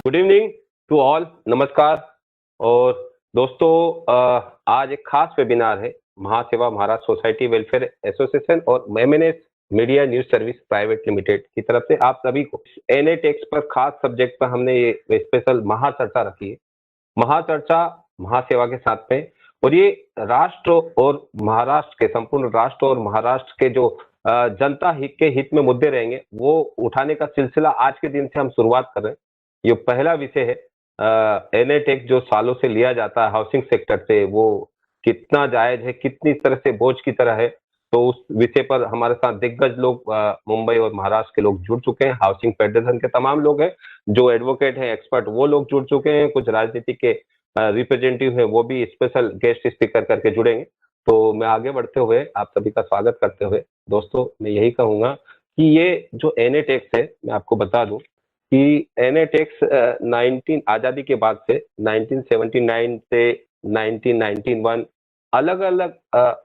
Good evening to all, नमस्कार। और दोस्तों, आज एक खास वेबिनार है महासेवा महाराष्ट्र सोसाइटी वेलफेयर एसोसिएशन और MNS media news service private limited की तरफ से आप सभी को एनए टेक्स पर खास सब्जेक्ट पर हमने ये स्पेशल महाचर्चा रखी है। महाचर्चा महासेवा के साथ में, और ये राष्ट्र और महाराष्ट्र के, संपूर्ण राष्ट्र और महाराष्ट्र के जो जनता हित के हित में मुद्दे रहेंगे वो उठाने का सिलसिला आज के दिन से हम शुरुआत कर रहे हैं। ये पहला विषय है। एनए टैक्स जो सालों से लिया जाता है हाउसिंग सेक्टर से, वो कितना जायज है, कितनी तरह से बोझ की तरह है, तो उस विषय पर हमारे साथ दिग्गज लोग मुंबई और महाराष्ट्र के लोग जुड़ चुके हैं। हाउसिंग फेडरेशन के तमाम लोग हैं, जो एडवोकेट हैं, एक्सपर्ट, वो लोग जुड़ चुके हैं। कुछ राजनीतिक के रिप्रेजेंटेटिव हैं, वो भी स्पेशल गेस्ट स्पीकर करके जुड़ेंगे। तो मैं आगे बढ़ते हुए आप सभी का स्वागत करते हुए दोस्तों मैं यही कहूंगा कि ये जो एनए टैक्स है, मैं आपको बता दूं कि एनए टैक्स 19 आजादी के बाद से 1979 से 1991 अलग अलग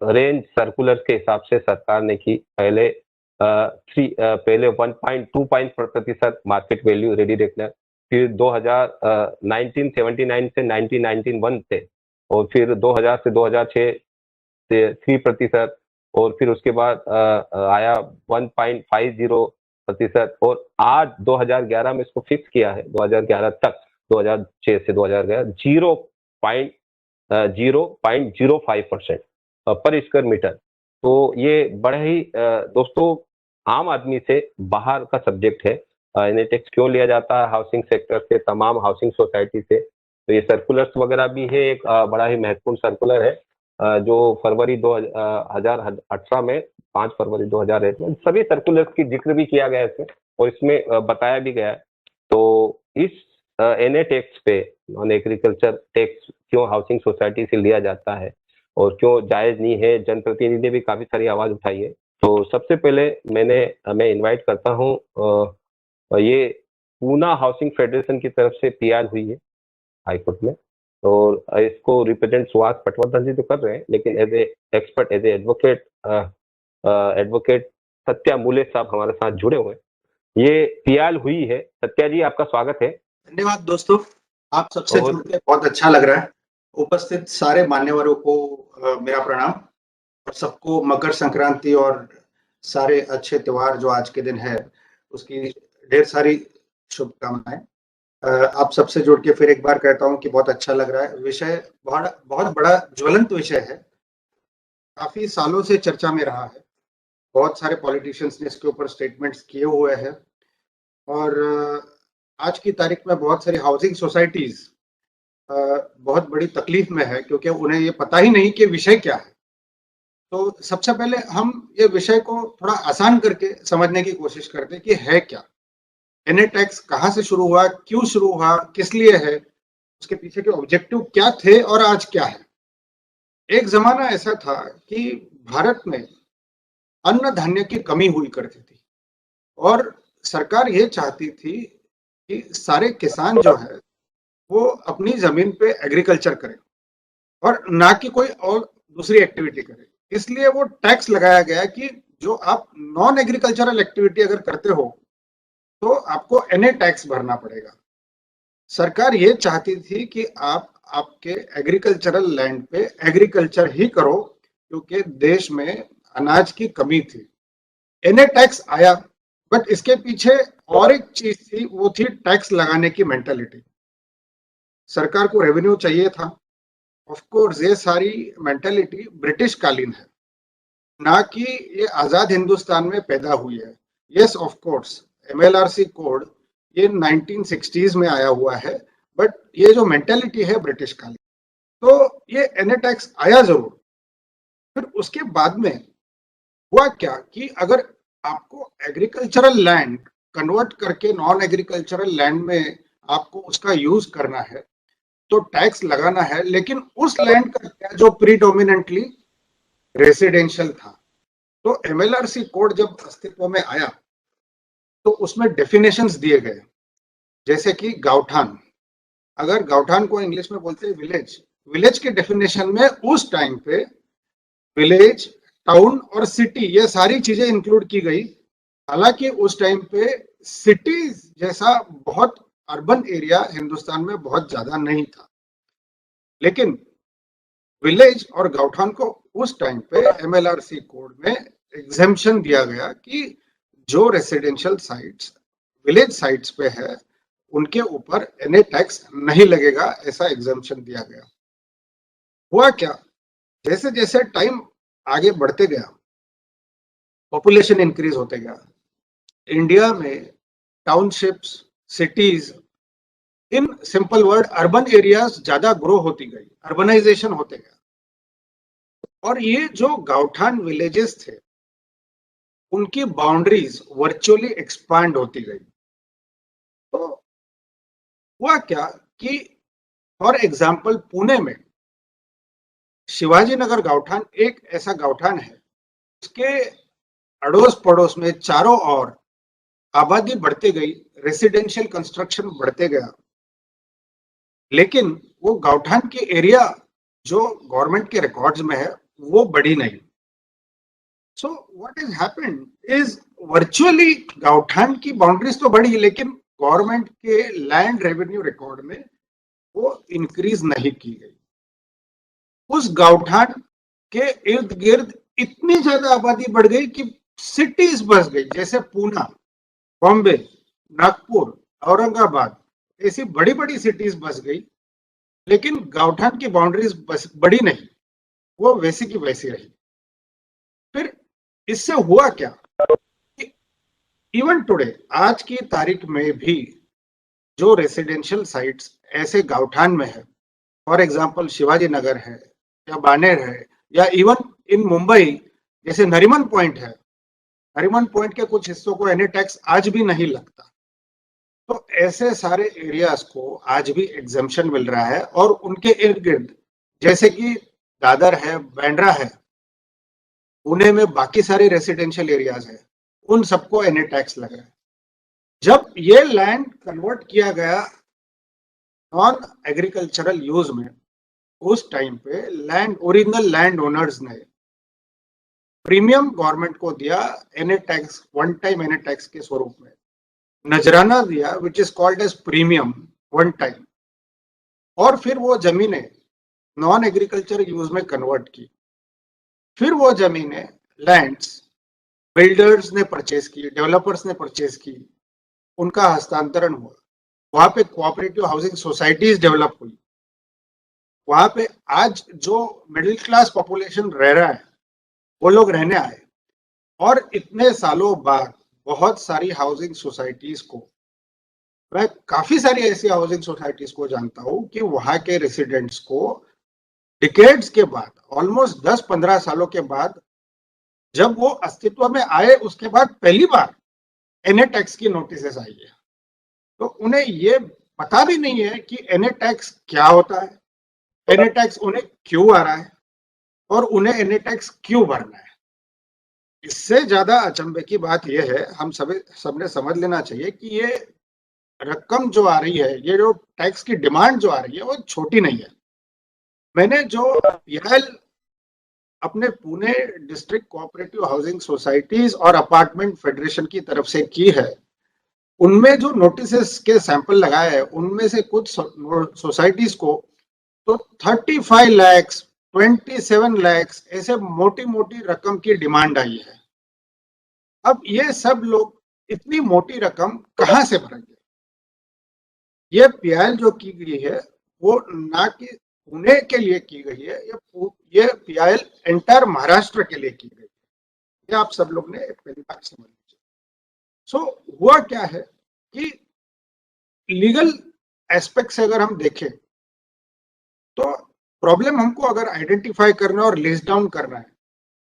रेंज सर्कुलर के हिसाब से सरकार ने की। पहले 1.2% मार्केट वैल्यू रेडी रेकनर, फिर 1979 से 1991 से, और फिर 2000 से 2006 से 3%, और फिर उसके बाद आया 1.50%, और आज 2011 में इसको फिक्स किया है 2011 तक, 2006 से 2011 0.05% पर स्क्वायर मीटर। तो ये बड़ा ही दोस्तों आम आदमी से बाहर का सब्जेक्ट है। एनए टैक्स क्यों लिया जाता है हाउसिंग सेक्टर से, तमाम हाउसिंग सोसाइटी से, तो ये सर्कुलर्स वगैरह भी है। एक बड़ा ही महत्वपूर्ण सर्कुलर है जो फरवरी 2018 में, 5 फरवरी 2001 में सभी सर्कुलर्स की जिक्र भी किया गया है इसमें, और इसमें बताया भी गया है। तो इस एनए टैक्स पे, नॉन एग्रीकल्चर टैक्स, क्यों हाउसिंग सोसाइटी से लिया जाता है और क्यों जायज नहीं है, जनप्रतिनिधि ने भी काफी सारी आवाज उठाई है। तो सबसे पहले मैं इनवाइट करता हूँ, ये पूना हाउसिंग फेडरेशन की तरफ से पीआर हुई है हाईकोर्ट में, और इसको रिप्रेजेंट सुहास पटवर्धन जी तो कर रहे हैं, लेकिन as a expert, as a advocate Satya Mule साहब हमारे साथ जुड़े हुए हैं। ये पीआर हुई है। सत्या जी, आपका स्वागत है। धन्यवाद दोस्तों, आप सबसे जुड़ के बहुत अच्छा लग रहा है। उपस्थित सारे मान्यवरों को मेरा प्रणाम, और सबको मकर संक्रांति और सारे अच्छे त्योहार जो आज के दिन है उसकी ढेर सारी शुभकामनाएं। आप सबसे जुड़ के फिर एक बार कहता हूं कि बहुत अच्छा लग रहा है। विषय बहुत बड़ा ज्वलंत विषय है, काफी सालों से चर्चा में रहा है। बहुत सारे पॉलिटिशियंस ने इसके ऊपर स्टेटमेंट्स किए हुए हैं, और आज की तारीख में बहुत सारी हाउसिंग सोसाइटीज बहुत बड़ी तकलीफ में है, क्योंकि उन्हें ये पता ही नहीं कि विषय क्या है। तो सबसे पहले हम ये विषय को थोड़ा आसान करके समझने की कोशिश करते हैं कि है क्या एनए टैक्स, कहाँ से शुरू हुआ, क्यों शुरू हुआ, किस लिए है, उसके पीछे के ऑब्जेक्टिव क्या थे और आज क्या है। एक जमाना ऐसा था कि भारत में अन्न धान्य की कमी हुई करती थी, और सरकार ये चाहती थी कि सारे किसान जो है वो अपनी जमीन पे एग्रीकल्चर करें और ना कि कोई और दूसरी एक्टिविटी करें। इसलिए वो टैक्स लगाया गया कि जो आप नॉन एग्रीकल्चरल एक्टिविटी अगर करते हो तो आपको एनए टैक्स भरना पड़ेगा। सरकार ये चाहती थी कि आप आपके एग्रीकल्चरल लैंड पे एग्रीकल्चर ही करो, क्योंकि देश में अनाज की कमी थी। एनए टैक्स आया, बट इसके पीछे और एक चीज थी, वो थी टैक्स लगाने की मेंटालिटी। सरकार को रेवेन्यू चाहिए था। ऑफ कोर्स ये सारी मेंटालिटी ब्रिटिश कालीन है, ना कि ये आजाद हिंदुस्तान में पैदा हुई है। यस, ऑफ कोर्स एमएलआरसी कोड ये 1960s में आया हुआ है, बट ये जो मेंटालिटी है ब्रिटिश कालीन। तो ये एनए टैक्स आया जरूर। फिर उसके बाद में हुआ क्या कि अगर आपको एग्रीकल्चरल लैंड कन्वर्ट करके नॉन एग्रीकल्चरल लैंड में आपको उसका यूज करना है तो टैक्स लगाना है, लेकिन उस लैंड का क्या जो प्रीडोमिनेंटली रेसिडेंशियल था। तो एमएलआरसी कोड जब अस्तित्व में आया तो उसमें डेफिनेशंस दिए गए, जैसे कि गांवठान। अगर गांवठान को इंग्लिश में बोलते हैं विलेज, विलेज के डेफिनेशन में उस टाइम पे विलेज, टाउन और सिटी ये सारी चीजें इंक्लूड की गई। हालांकि उस टाइम पे सिटीज जैसा बहुत अर्बन एरिया हिंदुस्तान में बहुत ज्यादा नहीं था, लेकिन विलेज और गांवठान को उस टाइम पे एमएलआरसी कोड में एग्जेम्पशन दिया गया कि जो रेसिडेंशियल साइट्स विलेज साइट्स पे है उनके ऊपर एनी टैक्स नहीं लगेगा, ऐसा एग्जेम्पशन दिया गया। हुआ क्या, जैसे जैसे टाइम आगे बढ़ते गया, पॉपुलेशन इंक्रीज होते गया, इंडिया में townships, cities, in simple word urban areas ज्यादा ग्रो होती गई, अर्बनाइजेशन होते गया, और ये जो गांवठान विलेजेस थे उनकी बाउंड्रीज वर्चुअली एक्सपांड होती गई। तो हुआ क्या कि फॉर एग्जाम्पल पुणे में शिवाजी नगर गांवठान एक ऐसा गांवठान है, उसके अड़ोस पड़ोस में चारों ओर आबादी बढ़ती गई, रेसिडेंशियल कंस्ट्रक्शन बढ़ते गया, लेकिन वो गांवठान की एरिया जो गवर्नमेंट के रिकॉर्ड्स में है वो बढ़ी नहीं। So what is happened is virtually गांवठान की बाउंड्रीज तो बढ़ी, लेकिन गवर्नमेंट के लैंड रेवेन्यू रिकॉर्ड में वो इंक्रीज नहीं की गई। उस गांवठान के इर्द गिर्द इतनी ज्यादा आबादी बढ़ गई कि सिटीज बस गई, जैसे पूना, बॉम्बे, नागपुर, औरंगाबाद, ऐसी बड़ी बड़ी सिटीज बस गई, लेकिन गांवठान की बाउंड्रीज बस बढ़ी नहीं, वो वैसी की वैसी रही। फिर इससे हुआ क्या, इवन टुडे आज की तारीख में भी जो रेसिडेंशियल साइट्स ऐसे गांवठान में है, फॉर एग्जांपल शिवाजी नगर है या बानेर है, या इवन इन मुंबई जैसे नरीमन पॉइंट है, नरीमन पॉइंट के कुछ हिस्सों को एनी टैक्स आज भी नहीं लगता। तो ऐसे सारे एरियाज को आज भी एग्जेम्पशन मिल रहा है, और उनके इर्द गिर्द जैसे कि दादर है, बांद्रा है, पुणे में बाकी सारे रेसिडेंशियल एरियाज है, उन सबको एनी टैक्स लग रहा है। जब ये लैंड कन्वर्ट किया गया नॉन एग्रीकल्चरल यूज में, उस टाइम पे लैंड ओरिजिनल लैंड ओनर्स ने प्रीमियम गवर्नमेंट को दिया any tax, one time any tax के स्वरूप में नजराना दिया, which is called as premium one time, और फिर वो जमीनें नॉन एग्रीकल्चर यूज में कन्वर्ट की। फिर वो जमीनें लैंड्स बिल्डर्स ने परचेज की, डेवलपर्स ने परचेज की, उनका हस्तांतरण हुआ, वहां पे कोऑपरेटिव हाउसिंग सोसाइटीज डेवलप हुई, वहां पे आज जो मिडिल क्लास पॉपुलेशन रह रहा है वो लोग रहने आए। और इतने सालों बाद बहुत सारी हाउसिंग सोसाइटीज को, मैं काफी सारी ऐसी हाउसिंग सोसाइटीज को जानता हूं कि वहां के रेसिडेंट्स को डिकेड्स के बाद, ऑलमोस्ट 10-15 सालों के बाद, जब वो अस्तित्व में आए उसके बाद पहली बार एनी टैक्स की नोटिस आई है। तो उन्हें ये पता भी नहीं है कि एनी टैक्स क्या होता है, एनी टैक्स उन्हें क्यों आ रहा है, और उन्हें एनी टैक्स क्यों भरना है। इससे ज्यादा अचंभे की बात यह है, हम सबने समझ लेना चाहिए कि ये रकम जो आ रही है, ये जो टैक्स की डिमांड जो आ रही है वो छोटी नहीं है। मैंने जो पीएल अपने Pune district cooperative housing societies और अपार्टमेंट फेडरेशन की तरफ से की है, उनमें जो नोटिस के सैंपल लगाए हैं, उनमें से कुछ सोसाइटीज को तो 35 लाख, 27 लाख ऐसे मोटी मोटी रकम की डिमांड आई है। अब ये सब लोग इतनी मोटी रकम कहां से भरेंगे? ये पीएल जो की गई है वो ना कि पुणे के लिए की गई है, ये पीएल एंटायर महाराष्ट्र के लिए की गई है। ये आप सब लोग ने पहली बार समझ लीजिए। सो हुआ क्या है कि लीगल एस्पेक्ट से अगर हम देखें तो प्रॉब्लम हमको अगर आइडेंटिफाई करना और लिस्ट डाउन करना है,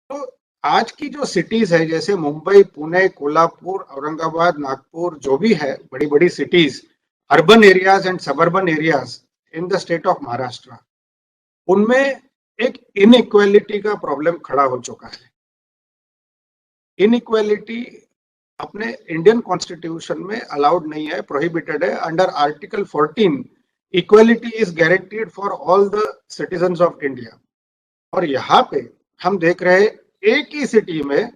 तो आज की जो सिटीज है जैसे मुंबई, पुणे, कोल्हापुर, औरंगाबाद, नागपुर, जो भी है बड़ी बड़ी cities, urban areas and suburban areas in the state of Maharashtra, उनमें एक इनइक्वालिटी का प्रॉब्लम खड़ा हो चुका है। इनइक्वालिटी अपने इंडियन कॉन्स्टिट्यूशन में अलाउड नहीं है, प्रोहिबिटेड है। Under article 14 equality is guaranteed for all the citizens of India. और यहाँ पे हम देख रहे हैं एक ही सिटी में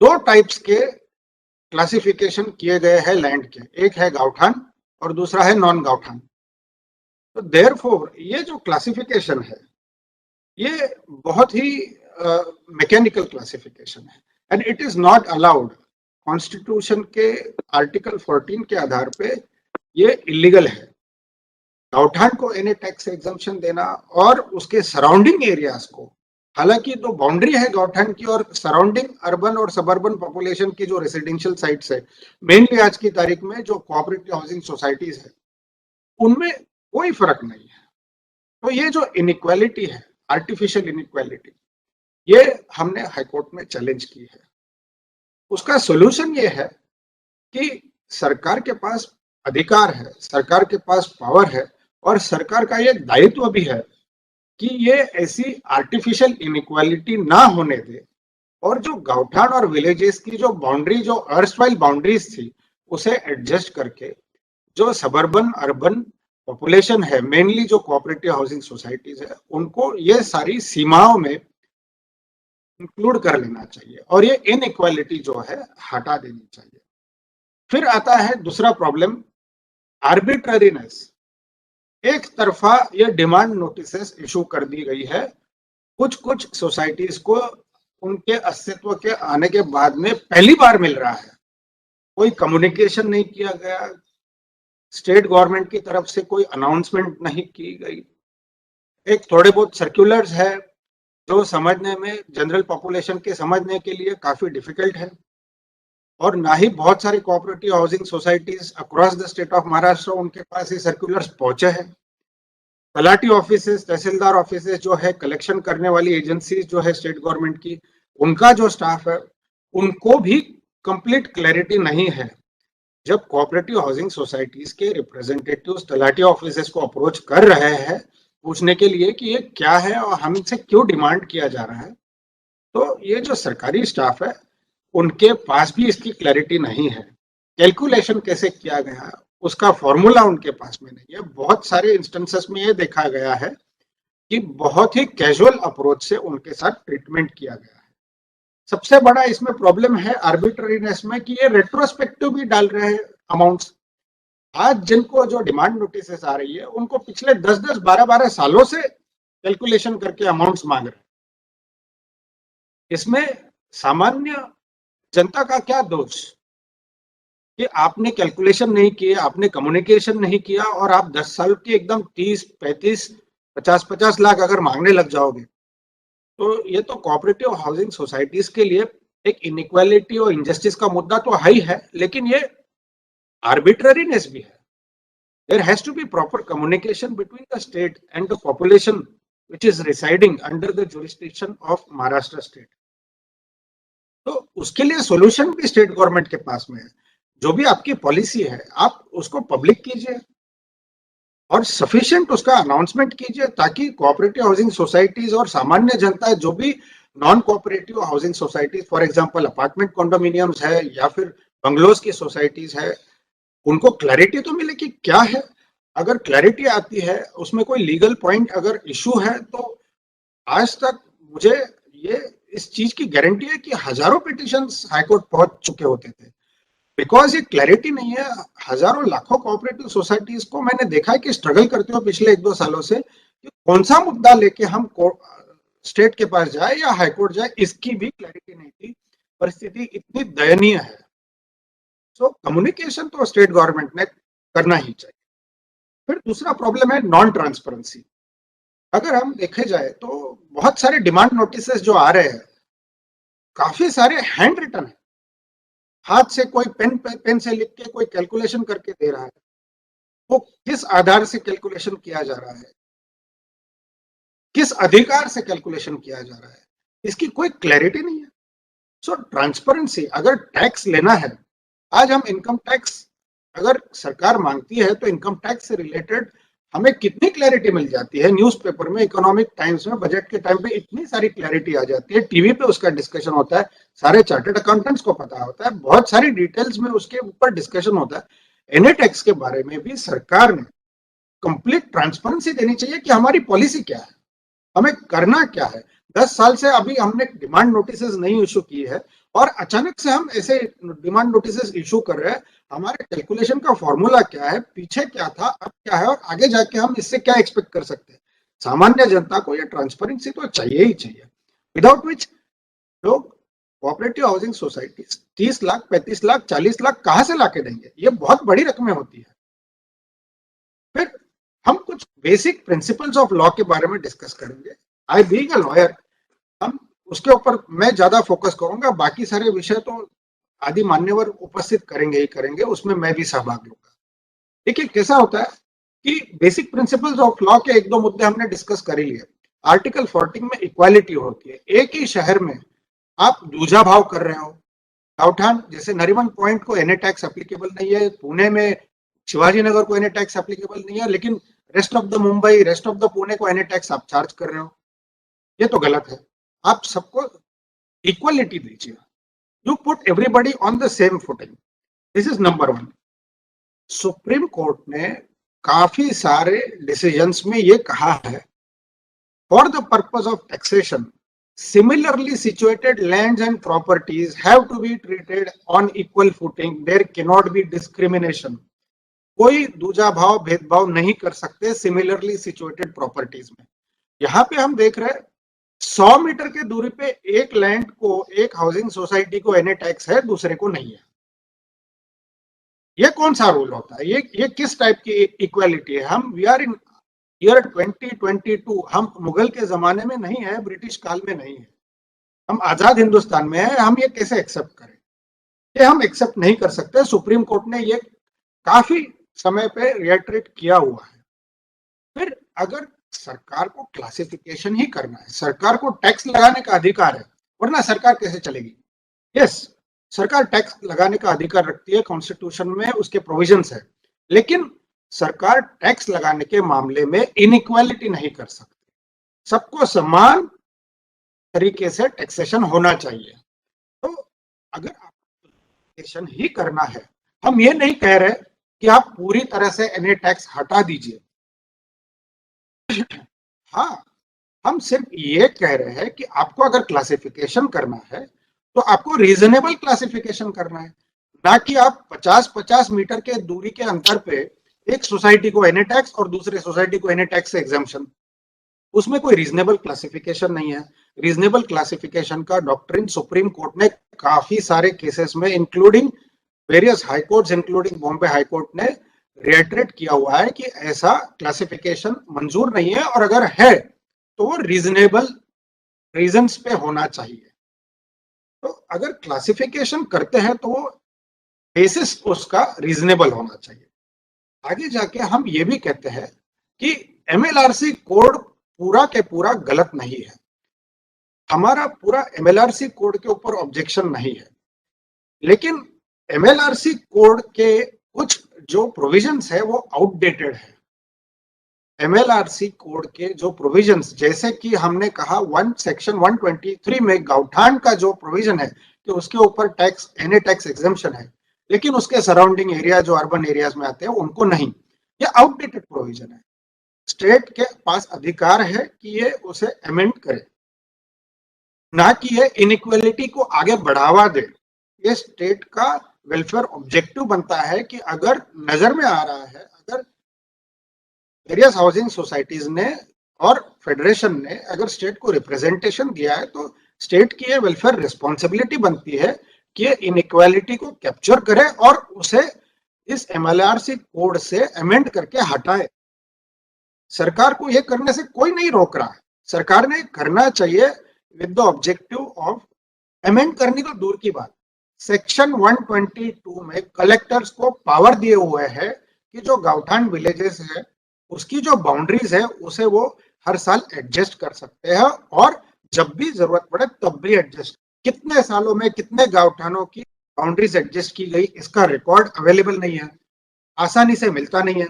दो टाइप्स के क्लासिफिकेशन किए गए हैं लैंड के। एक है गांवठान और दूसरा है नॉन गौठान। तो देयरफॉर ये जो क्लासिफिकेशन है ये बहुत ही मैकेनिकल क्लासिफिकेशन है and it is not allowed. Constitution के आर्टिकल 14 के आधार पे ये इलीगल है। गौठान को एनी टैक्स एग्जम्पशन देना और उसके सराउंडिंग एरियाज को, हालांकि तो बाउंड्री है गौठान की और सराउंडिंग अर्बन और सबर्बन पॉपुलेशन की जो रेसिडेंशियल साइट्स है, मेनली आज की तारीख में जो कोऑपरेटिव हाउसिंग सोसाइटीज है, उनमें कोई फर्क नहीं है। तो ये जो इनइक्वालिटी है, आर्टिफिशियल इनइक्वालिटी, ये हमने हाईकोर्ट में चैलेंज की है। उसका सोल्यूशन ये है कि सरकार के पास अधिकार है, सरकार के पास पावर है और सरकार का ये दायित्व भी है कि ये ऐसी आर्टिफिशियल इनइक्वालिटी ना होने दे और जो गौठान और विलेजेस की जो बाउंड्री, जो अर्स्टवाइल बाउंड्रीज थी, उसे एडजस्ट करके जो सबर्बन अर्बन पॉपुलेशन है, मेनली जो कोऑपरेटिव हाउसिंग सोसाइटीज है, उनको ये सारी सीमाओं में इंक्लूड कर लेना चाहिए और ये इनइक्वालिटी जो है हटा देनी चाहिए। फिर आता है दूसरा प्रॉब्लम, आर्बिट्ररीनेस। एक तरफा ये डिमांड नोटिसेस इशू कर दी गई है कुछ सोसाइटीज को, उनके अस्तित्व के आने के बाद में पहली बार मिल रहा है। कोई कम्युनिकेशन नहीं किया गया, स्टेट गवर्नमेंट की तरफ से कोई अनाउंसमेंट नहीं की गई। एक थोड़े बहुत सर्कुलर्स है जो समझने में, जनरल पॉपुलेशन के समझने के लिए काफी डिफिकल्ट है और ना ही बहुत सारी cooperative housing societies across the state of Maharashtra उनके पास ये सर्कुलर्स पहुंचे हैं। तलाटी ऑफिसेस, तहसीलदार ऑफिसेस जो है, कलेक्शन करने वाली एजेंसीज जो है स्टेट गवर्नमेंट की, उनका जो स्टाफ है, उनको भी कंप्लीट क्लैरिटी नहीं है। जब कोऑपरेटिव हाउसिंग सोसाइटीज के रिप्रेजेंटेटिव्स तलाटी ऑफिसेस को अप्रोच कर रहे हैं पूछने के लिए कि ये क्या है और हमसे क्यों डिमांड किया जा रहा है, तो ये जो सरकारी स्टाफ है उनके पास भी इसकी क्लैरिटी नहीं है। कैलकुलेशन कैसे किया गया उसका फॉर्मूला उनके पास में नहीं है। बहुत सारे इंस्टेंसेस में ये देखा गया है कि बहुत ही कैजुअल अप्रोच से उनके साथ ट्रीटमेंट किया गया है। सबसे बड़ा इसमें प्रॉब्लम है आर्बिट्ररीनेस में कि ये रेट्रोस्पेक्टिव भी डाल रहे हैं अमाउंट्स। आज जिनको जो डिमांड नोटिसेस आ रही है उनको पिछले 10-10, 12-12 सालों से कैलकुलेशन करके अमाउंट्स मांग रहे हैं। इसमें सामान्य जनता का क्या दोष कि आपने कैलकुलेशन नहीं किए, आपने कम्युनिकेशन नहीं किया और आप 10 साल की एकदम 30, 35, 50 लाख अगर मांगने लग जाओगे, तो ये तो कोऑपरेटिव हाउसिंग सोसाइटीज के लिए एक इनइक्वालिटी और इनजस्टिस का मुद्दा तो हाई है, लेकिन ये आर्बिट्ररीनेस भी है। There has to be proper communication between the state and the population which is residing under the jurisdiction of Maharashtra state. तो उसके लिए सॉल्यूशन भी स्टेट गवर्नमेंट के पास में है। जो भी आपकी पॉलिसी है आप उसको पब्लिक कीजिए और सफिशिएंट उसका अनाउंसमेंट कीजिए ताकि कोऑपरेटिव हाउसिंग सोसाइटीज और सामान्य जनता, जो भी non cooperative housing societies, for example apartment condominiums है या फिर बंगलोज की सोसाइटीज है, उनको क्लैरिटी तो मिले कि क्या है। अगर क्लैरिटी आती है, उसमें कोई लीगल पॉइंट अगर इशू है, तो आज तक मुझे ये इस चीज की गारंटी है कि हजारों पिटिशंस हाईकोर्ट पहुंच चुके होते थे। बिकॉज ये क्लैरिटी नहीं है। हजारों लाखों कोऑपरेटिव सोसाइटीज को मैंने देखा है कि स्ट्रगल करते हो पिछले 1-2 सालों से कि कौन सा मुद्दा लेके हम स्टेट के पास जाए या हाईकोर्ट जाए, इसकी भी क्लैरिटी नहीं थी। परिस्थिति इतनी दयनीय है। सो कम्युनिकेशन तो स्टेट गवर्नमेंट ने करना ही चाहिए। फिर दूसरा प्रॉब्लम है नॉन ट्रांसपेरेंसी। अगर हम देखे जाए तो बहुत सारे डिमांड नोटिसेस जो आ रहे हैं, काफी सारे हैंड रिटन है, हाथ से कोई पेन से लिख के कोई कैलकुलेशन करके दे रहा है। वो किस आधार से कैलकुलेशन किया जा रहा है, किस अधिकार से कैलकुलेशन किया जा रहा है, इसकी कोई क्लैरिटी नहीं है। सो ट्रांसपेरेंसी, अगर टैक्स लेना है, आज हम इनकम टैक्स अगर सरकार मांगती है तो इनकम टैक्स से रिलेटेड हमें कितनी क्लैरिटी मिल जाती है। न्यूज़पेपर में, इकोनॉमिक टाइम्स में, बजट के टाइम पे इतनी सारी क्लैरिटी आ जाती है, टीवी पे उसका डिस्कशन होता है, सारे चार्टर्ड अकाउंटेंट्स को पता होता है, बहुत सारी डिटेल्स में उसके ऊपर डिस्कशन होता है। एनए टैक्स के बारे में भी सरकार ने कंप्लीट ट्रांसपेरेंसी देनी चाहिए कि हमारी पॉलिसी क्या है, हमें करना क्या है। 10 साल से अभी हमने डिमांड नोटिसेस नहीं इशू की है और अचानक से हम ऐसे डिमांड नोटिसेस इशू कर रहे हैं। हमारे कैलकुलेशन का फॉर्मूला क्या है, पीछे क्या था, अब क्या है और आगे जाके हम इससे क्या एक्सपेक्ट कर सकते हैं। सामान्य जनता को ये ट्रांसपेरेंसी तो चाहिए ही चाहिए, विदाउट विच लोग cooperative housing society 30 lakh 35 lakh 40 lakh कहां से लाके देंगे? ये बहुत बड़ी रकमें होती है। फिर हम कुछ बेसिक प्रिंसिपल्स ऑफ लॉ के बारे में डिस्कस करेंगे। आई बीइंग अ लॉयर, हम उसके ऊपर मैं ज्यादा फोकस करूंगा, बाकी सारे विषय तो आदि मान्यवर उपस्थित करेंगे ही करेंगे, उसमें मैं भी सहभाग लूंगा। देखिए कैसा होता है कि बेसिक प्रिंसिपल्स ऑफ लॉ के एक दो मुद्दे हमने डिस्कस कर ही लिए। आर्टिकल 14 में इक्वालिटी होती है। एक ही शहर में आप दूजा भाव कर रहे हो, गावठान जैसे नरीमन पॉइंट को एनी टैक्स एप्लीकेबल नहीं है, पुणे में शिवाजी नगर को एनी टैक्स एप्लीकेबल नहीं है, लेकिन rest of the Mumbai, rest of the Pune को एनी टैक्स आप चार्ज कर रहे हो। ये तो गलत है। आप सबको इक्वालिटी दीजिए, you put everybody on the same footing. This is number one. Supreme court ने काफी सारे डिसीजंस में ये कहा है, for the purpose of taxation similarly situated lands and properties have to be treated on equal footing, there cannot be discrimination। कोई दूजा भाव भेदभाव नहीं कर सकते सिमिलरली सिचुएटेड प्रॉपर्टीज में। यहाँ पे हम देख रहे हैं 100 मीटर के दूरी पे एक लैंड को, एक हाउसिंग सोसाइटी को एनी टैक्स है, दूसरे को नहीं है। ये कौन सा रूल होता है? ये किस टाइप की इक्वालिटी है? हम वी आर इन ईयर 2022, हम मुगल के जमाने में नहीं है, ब्रिटिश काल में नहीं है, हम आजाद हिंदुस्तान में है। हम ये कैसे एक्सेप्ट करें? ये हम एक्सेप्ट नहीं कर सकते। सुप्रीम कोर्ट ने ये काफी समय पे रिएटरेट किया हुआ है। फिर अगर सरकार को क्लासिफिकेशन ही करना है, सरकार को टैक्स लगाने का अधिकार है, वरना सरकार कैसे चलेगी? यस, सरकार टैक्स लगाने का अधिकार रखती है, कॉन्स्टिट्यूशन में उसके प्रोविजंस है, लेकिन सरकार टैक्स लगाने के मामले में इनइक्वालिटी नहीं कर सकती। सबको समान तरीके से टैक्सेशन होना चाहिए। तो अगर टैक्सेशन ही करना है, हम ये नहीं कह रहे कि आप पूरी तरह से एनी टैक्स हटा दीजिए। हाँ, हम सिर्फ ये कह रहे हैं कि आपको अगर क्लासिफिकेशन करना है तो आपको रीजनेबल क्लासिफिकेशन करना है, ना कि आप 50-50 मीटर के दूरी के अंतर पे एक सोसाइटी को एनी टैक्स और दूसरे सोसाइटी को एनी टैक्स से एग्जम्पशन। उसमें कोई रीजनेबल क्लासिफिकेशन नहीं है। रीजनेबल क्लासिफिकेशन का डॉक्ट्रिन सुप्रीम कोर्ट ने काफी सारे केसेस में, including various high courts, including Bombay high court ने रिएटरेट किया हुआ है कि ऐसा क्लासिफिकेशन मंजूर नहीं है, और अगर है तो वो रीजनेबल रीजंस पे होना चाहिए। तो अगर क्लासिफिकेशन करते हैं तो वो बेसिस उसका रीजनेबल होना चाहिए। आगे जाके हम ये भी कहते हैं कि एमएलआरसी कोड पूरा के पूरा गलत नहीं है। हमारा पूरा एमएलआरसी कोड के ऊपर ऑब्जेक्शन नहीं है, लेकिन एमएलआरसी कोड के कुछ जो प्रोविजंस है वो आउटडेटेड है। एमएलआरसी कोड के जो प्रोविजंस, जैसे कि हमने कहा सेक्शन 123 में गावठान का जो प्रोविजन है कि उसके ऊपर टैक्स, एनी टैक्स एग्जेम्पशन है, लेकिन उसके सराउंडिंग एरिया जो अर्बन एरियाज में आते हैं उनको नहीं। ये आउटडेटेड प्रोविजन है। स्टेट के पास अधिकार है कि ये उसे अमेंड करे, ना कि ये इनइक्वालिटी को आगे बढ़ावा दे। ये स्टेट का वेलफेयर ऑब्जेक्टिव बनता है कि अगर नजर में आ रहा है, अगर वेरियस हाउसिंग सोसाइटीज ने और फेडरेशन ने अगर स्टेट को रिप्रेजेंटेशन दिया है, तो स्टेट की ये वेलफेयर रिस्पॉन्सिबिलिटी बनती है कि ये इनइक्वालिटी को कैप्चर करे और उसे इस एमएलआरसी कोड से अमेंड करके हटाए। सरकार को ये करने से कोई नहीं रोक रहा है। सरकार ने करना चाहिए with the objective of amend करनी तो दूर की बात। सेक्शन 122 में कलेक्टर्स को पावर दिए हुए हैं कि जो गावठान विलेजेस है उसकी जो बाउंड्रीज है उसे वो हर साल एडजस्ट कर सकते हैं, और जब भी जरूरत पड़े तब भी एडजस्ट। कितने सालों में कितने गावठानों की बाउंड्रीज एडजस्ट की गई, इसका रिकॉर्ड अवेलेबल नहीं है, आसानी से मिलता नहीं है।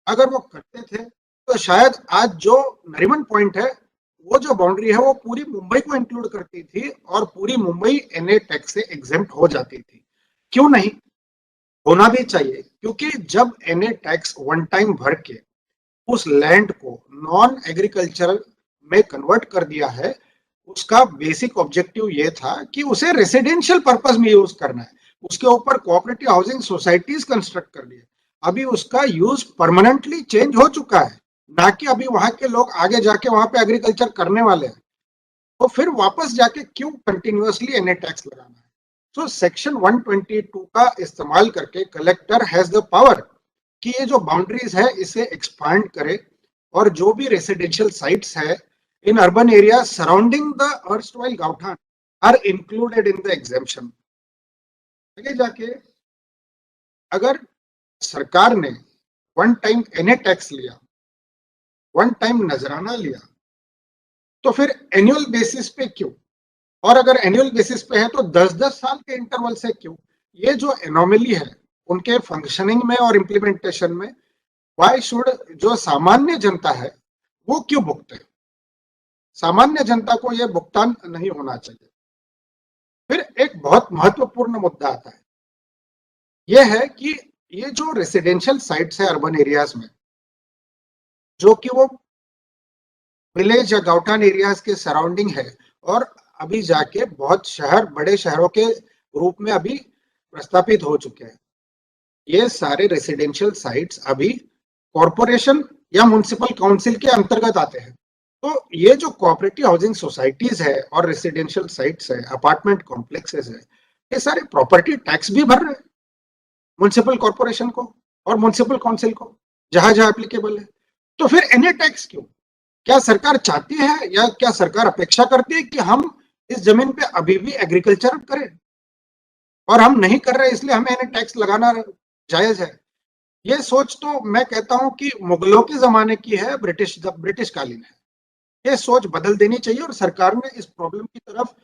अगर वो करते थे तो शायद आज जो नरीमन पॉइंट है वो जो बाउंड्री है वो पूरी मुंबई को इंक्लूड करती थी और पूरी मुंबई एनए टैक्स से एग्जेम्प्ट हो जाती थी। क्यों नहीं? होना भी चाहिए, क्योंकि जब एनए टैक्स वन टाइम भर के उस लैंड को नॉन एग्रीकल्चरल में कन्वर्ट कर दिया है, उसका बेसिक ऑब्जेक्टिव ये था कि उसे रेसिडेंशियल पर्पस में यूज करना है। उसके ऊपर कोऑपरेटिव हाउसिंग सोसाइटीज कंस्ट्रक्ट कर लिए। अभी उसका यूज परमानेंटली चेंज हो चुका है, ना कि अभी वहां के लोग आगे जाके वहां पे एग्रीकल्चर करने वाले हैं। तो फिर वापस जाके क्यों कंटिन्यूअसली एनए टैक्स लगाना है? तो सेक्शन 122 का इस्तेमाल करके कलेक्टर हैज द पावर कि ये जो बाउंड्रीज है इसे एक्सपांड करे, और जो भी रेसिडेंशियल साइट्स है in urban area surrounding the erstwhile gaothan are included in the exemption. आगे जाके अगर सरकार ने वन टाइम एनए टैक्स लिया, वन टाइम नजराना लिया, तो फिर एनुअल बेसिस पे क्यों? और अगर एनुअल बेसिस पे है तो 10-10 साल के इंटरवल से क्यों? ये जो एनोमली है उनके फंक्शनिंग में और इम्प्लीमेंटेशन में, व्हाई शुड जो सामान्य जनता है वो क्यों भुगते? सामान्य जनता को यह भुगतान नहीं होना चाहिए। फिर एक बहुत महत्वपूर्ण मुद्दा आता है, यह है कि ये जो रेसिडेंशियल साइट्स है अर्बन एरियाज में, जो कि वो विलेज या गांवठान एरियाज के सराउंडिंग है, और अभी जाके बहुत शहर, बड़े शहरों के रूप में अभी प्रस्तापित हो चुके हैं, ये सारे रेसिडेंशियल साइट्स अभी कॉरपोरेशन या म्युनिसिपल काउंसिल के अंतर्गत आते हैं। तो ये जो कोऑपरेटिव हाउसिंग सोसाइटीज है और रेसिडेंशियल साइट्स है, अपार्टमेंट कॉम्प्लेक्सेस है, ये सारे प्रॉपर्टी टैक्स भी भर रहे हैं म्युनिसिपल कॉर्पोरेशन को और म्युनिसिपल काउंसिल को, जहां जहां एप्लीकेबल है। तो फिर एनए टैक्स क्यों? क्या सरकार चाहती है या क्या सरकार अपेक्षा करती है कि हम इस जमीन पे अभी भी एग्रीकल्चर करें, और हम नहीं कर रहे इसलिए हमें एनए टैक्स लगाना जायज है? ये सोच तो मैं कहता हूं कि मुगलों के जमाने की है, ब्रिटिश कालीन है। ये सोच बदल देनी चाहिए और सरकार ने इस प्रॉब्लम की तरफ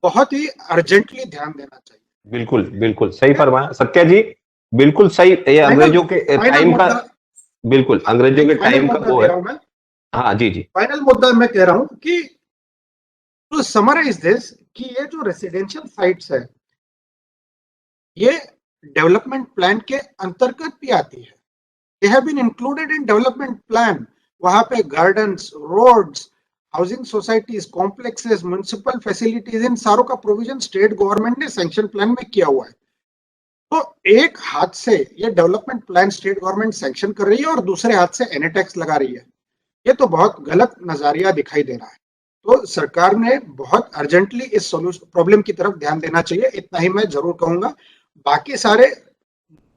बहुत ही अर्जेंटली ध्यान देना चाहिए। बिल्कुल बिल्कुल सही फरमाया सत्या जी, बिल्कुल सही। ये अंग्रेजों के टाइम का, बिल्कुल अंग्रेजों के टाइम का वो है। हाँ जी जी, फाइनल मुद्दा मैं कह रहा हूं कि टू समराइज दिस, कि ये जो रेसिडेंशियल साइट्स है ये डेवलपमेंट प्लान के अंतर्गत भी आती है। They have been included in development plan. वहां पे gardens, roads, housing societies, complexes, municipal facilities, इन सारों का प्रोविजन स्टेट गवर्नमेंट ने सैंक्शन प्लान में किया हुआ है। तो एक हाथ से ये development plan state government sanction कर रही है और दूसरे हाथ से एनए टैक्स लगा रही है। ये तो बहुत गलत नजरिया दिखाई दे रहा है। तो सरकार ने बहुत अर्जेंटली इस सोल्यूशन प्रॉब्लम की तरफ ध्यान देना चाहिए, इतना ही मैं जरूर कहूंगा। बाकी सारे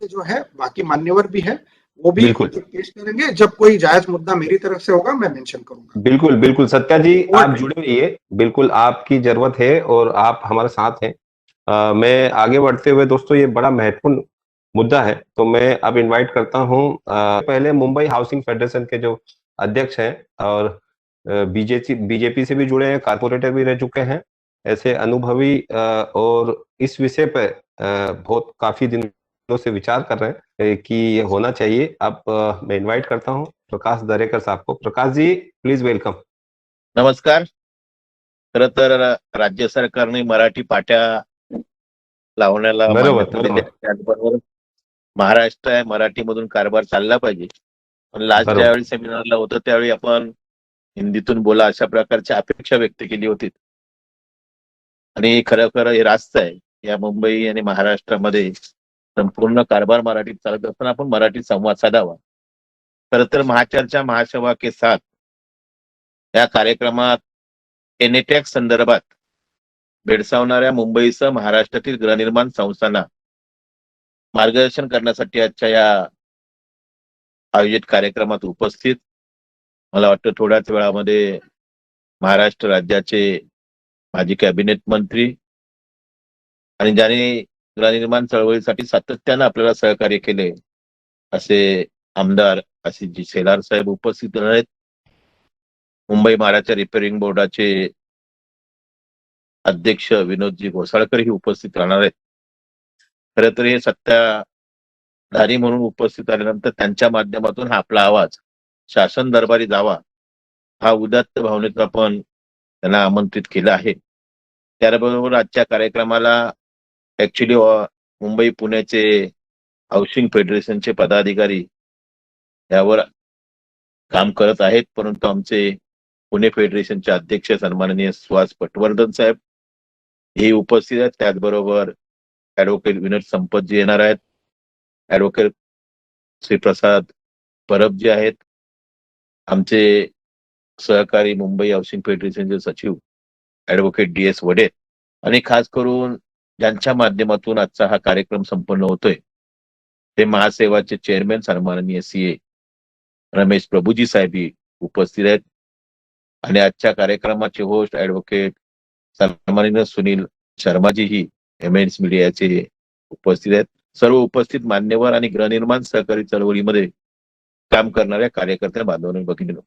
जो है, बाकी मान्यवर भी है, वो भी पेश करेंगे। जब कोई जायज मुद्दा मेरी तरफ से होगा मैं मेंशन करूंगा। बिल्कुल बिल्कुल सत्या जी, आप जुड़े रहिए, बिल्कुल आपकी जरूरत है और आप हमारे साथ हैं। मैं आगे बढ़ते हुए दोस्तों, ये बड़ा महत्वपूर्ण मुद्दा है, तो मैं अब इनवाइट करता हूं पहले मुंबई हाउसिंग फेडरेशन के जो अध्यक्ष हैं और बीजेपी से भी जुड़े हैं, कारपोरेटर भी रह चुके हैं, ऐसे अनुभवी और इस विषय पर बहुत काफी दिनों से विचार कर रहे हैं कि ये होना चाहिए। अब मैं इनवाइट करता हूं प्रकाश दरेकर साहब को। Prakash ji please welcome. नमस्कार। खरं तर राज्य सरकारने मराठी पाट्या लावण्याला मान्यता दिली, त्याचबरोबर महाराष्ट्र आहे, मराठीमधून कारभार चालला पाहिजे। पण लास्ट ज्यावेळी सेमिनारला होतं त्यावेळी आपण हिंदीतून बोला अशा प्रकारची अपेक्षा व्यक्त केली होती, आणि खरं हे रास्त आहे। या मुंबई आणि महाराष्ट्रामध्ये संपूर्ण कारभार मराठीत चालत असताना आपण मराठी संवाद साधावा। खरं तर महाचर्चा महासभा के साथ या कार्यक्रमात एनए टॅक्स संदर्भात भेडसावणाऱ्या मुंबईसह महाराष्ट्रातील गृहनिर्माण संस्थांना मार्गदर्शन करण्यासाठी आजच्या या आयोजित कार्यक्रमात उपस्थित, मला वाटतं थोड्याच वेळामध्ये महाराष्ट्र राज्याचे माजी कॅबिनेट मंत्री आणि ज्यांनी गृहनिर्माण चळवळीसाठी सातत्यानं आपल्याला सहकार्य केले असे आमदार आशिषजी शेलार साहेब उपस्थित आहेत। मुंबई महाराष्ट्र रिपेअरिंग बोर्डाचे अध्यक्ष विनोदजी घोसाळकर ही उपस्थित राहणार आहेत। खरं तर हे सत्ताधारी म्हणून उपस्थित आल्यानंतर त्यांच्या माध्यमातून हा आपला आवाज शासन दरबारी जावा, हा उदात्त भावनेतून आपण त्यांना आमंत्रित केलं आहे। त्याबरोबर आजच्या कार्यक्रमाला ऍक्च्युली मुंबई पुण्याचे हाऊसिंग फेडरेशनचे पदाधिकारी यावर काम करत आहेत, परंतु आमचे पुणे फेडरेशनचे अध्यक्ष सन्माननीय सुहास पटवर्धन साहेब हे उपस्थित आहेत। त्याचबरोबर ऍडव्होकेट विनोद संपतजी येणार आहेत, ऍडव्होकेट श्रीप्रसाद परब जे आहेत, आमचे सहकारी मुंबई हाऊसिंग फेडरेशनचे सचिव ऍडव्होकेट DS वडे, आणि खास करून ज्यांच्या माध्यमातून आजचा हा कार्यक्रम संपन्न होतोय ते महासेवाचे चेअरमॅन सन्माननीय CA रमेश प्रभुजी साहेबी उपस्थित आहेत. आणि आजच्या कार्यक्रमाचे होस्ट ऍडव्होकेट सन्माननीय सुनील शर्माजीही MNS मीडियाचे उपस्थित आहेत. सर्व उपस्थित मान्यवर आणि गृहनिर्माण सहकारी चळवळीमध्ये काम करणाऱ्या कार्यकर्त्या बांधवांनी भगिनींनो,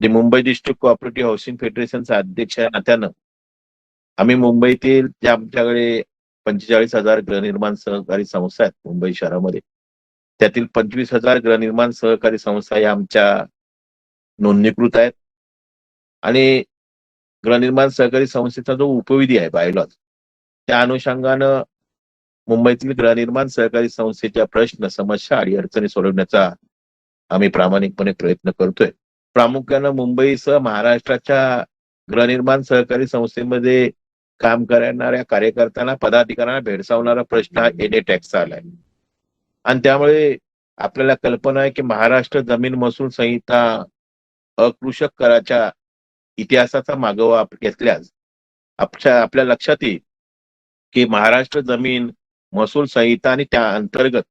जे मुंबई डिस्ट्रिक्ट कोऑपरेटिव्ह हाऊसिंग फेडरेशनचा अध्यक्ष या नात्यानं आम्ही मुंबईतील ज्या आमच्याकडे 45,000 गृहनिर्माण सहकारी संस्था आहेत मुंबई शहरामध्ये, त्यातील 25,000 गृहनिर्माण सहकारी संस्था या आमच्या नोंदणीकृत आहेत. आणि गृहनिर्माण सहकारी संस्थेचा जो उपविधी आहे बायलॉज, त्या अनुषंगानं मुंबईतील गृहनिर्माण सहकारी संस्थेच्या प्रश्न, समस्या आणि अडचणी सोडवण्याचा आम्ही प्रामाणिकपणे प्रयत्न करतोय. प्रामुख्यानं मुंबईसह महाराष्ट्राच्या गृहनिर्माण सहकारी संस्थेमध्ये काम करणाऱ्या कार्यकर्त्यांना, पदाधिकाऱ्यांना भेडसावणारा प्रश्न हा NA टॅक्सचा आलाय. आणि त्यामुळे आपल्याला कल्पना आहे की महाराष्ट्र जमीन महसूल संहिता अकृषक कराच्या इतिहासाचा मागोवा घेतल्यास आपल्या लक्षात येईल की महाराष्ट्र जमीन महसूल संहिता आणि त्या अंतर्गत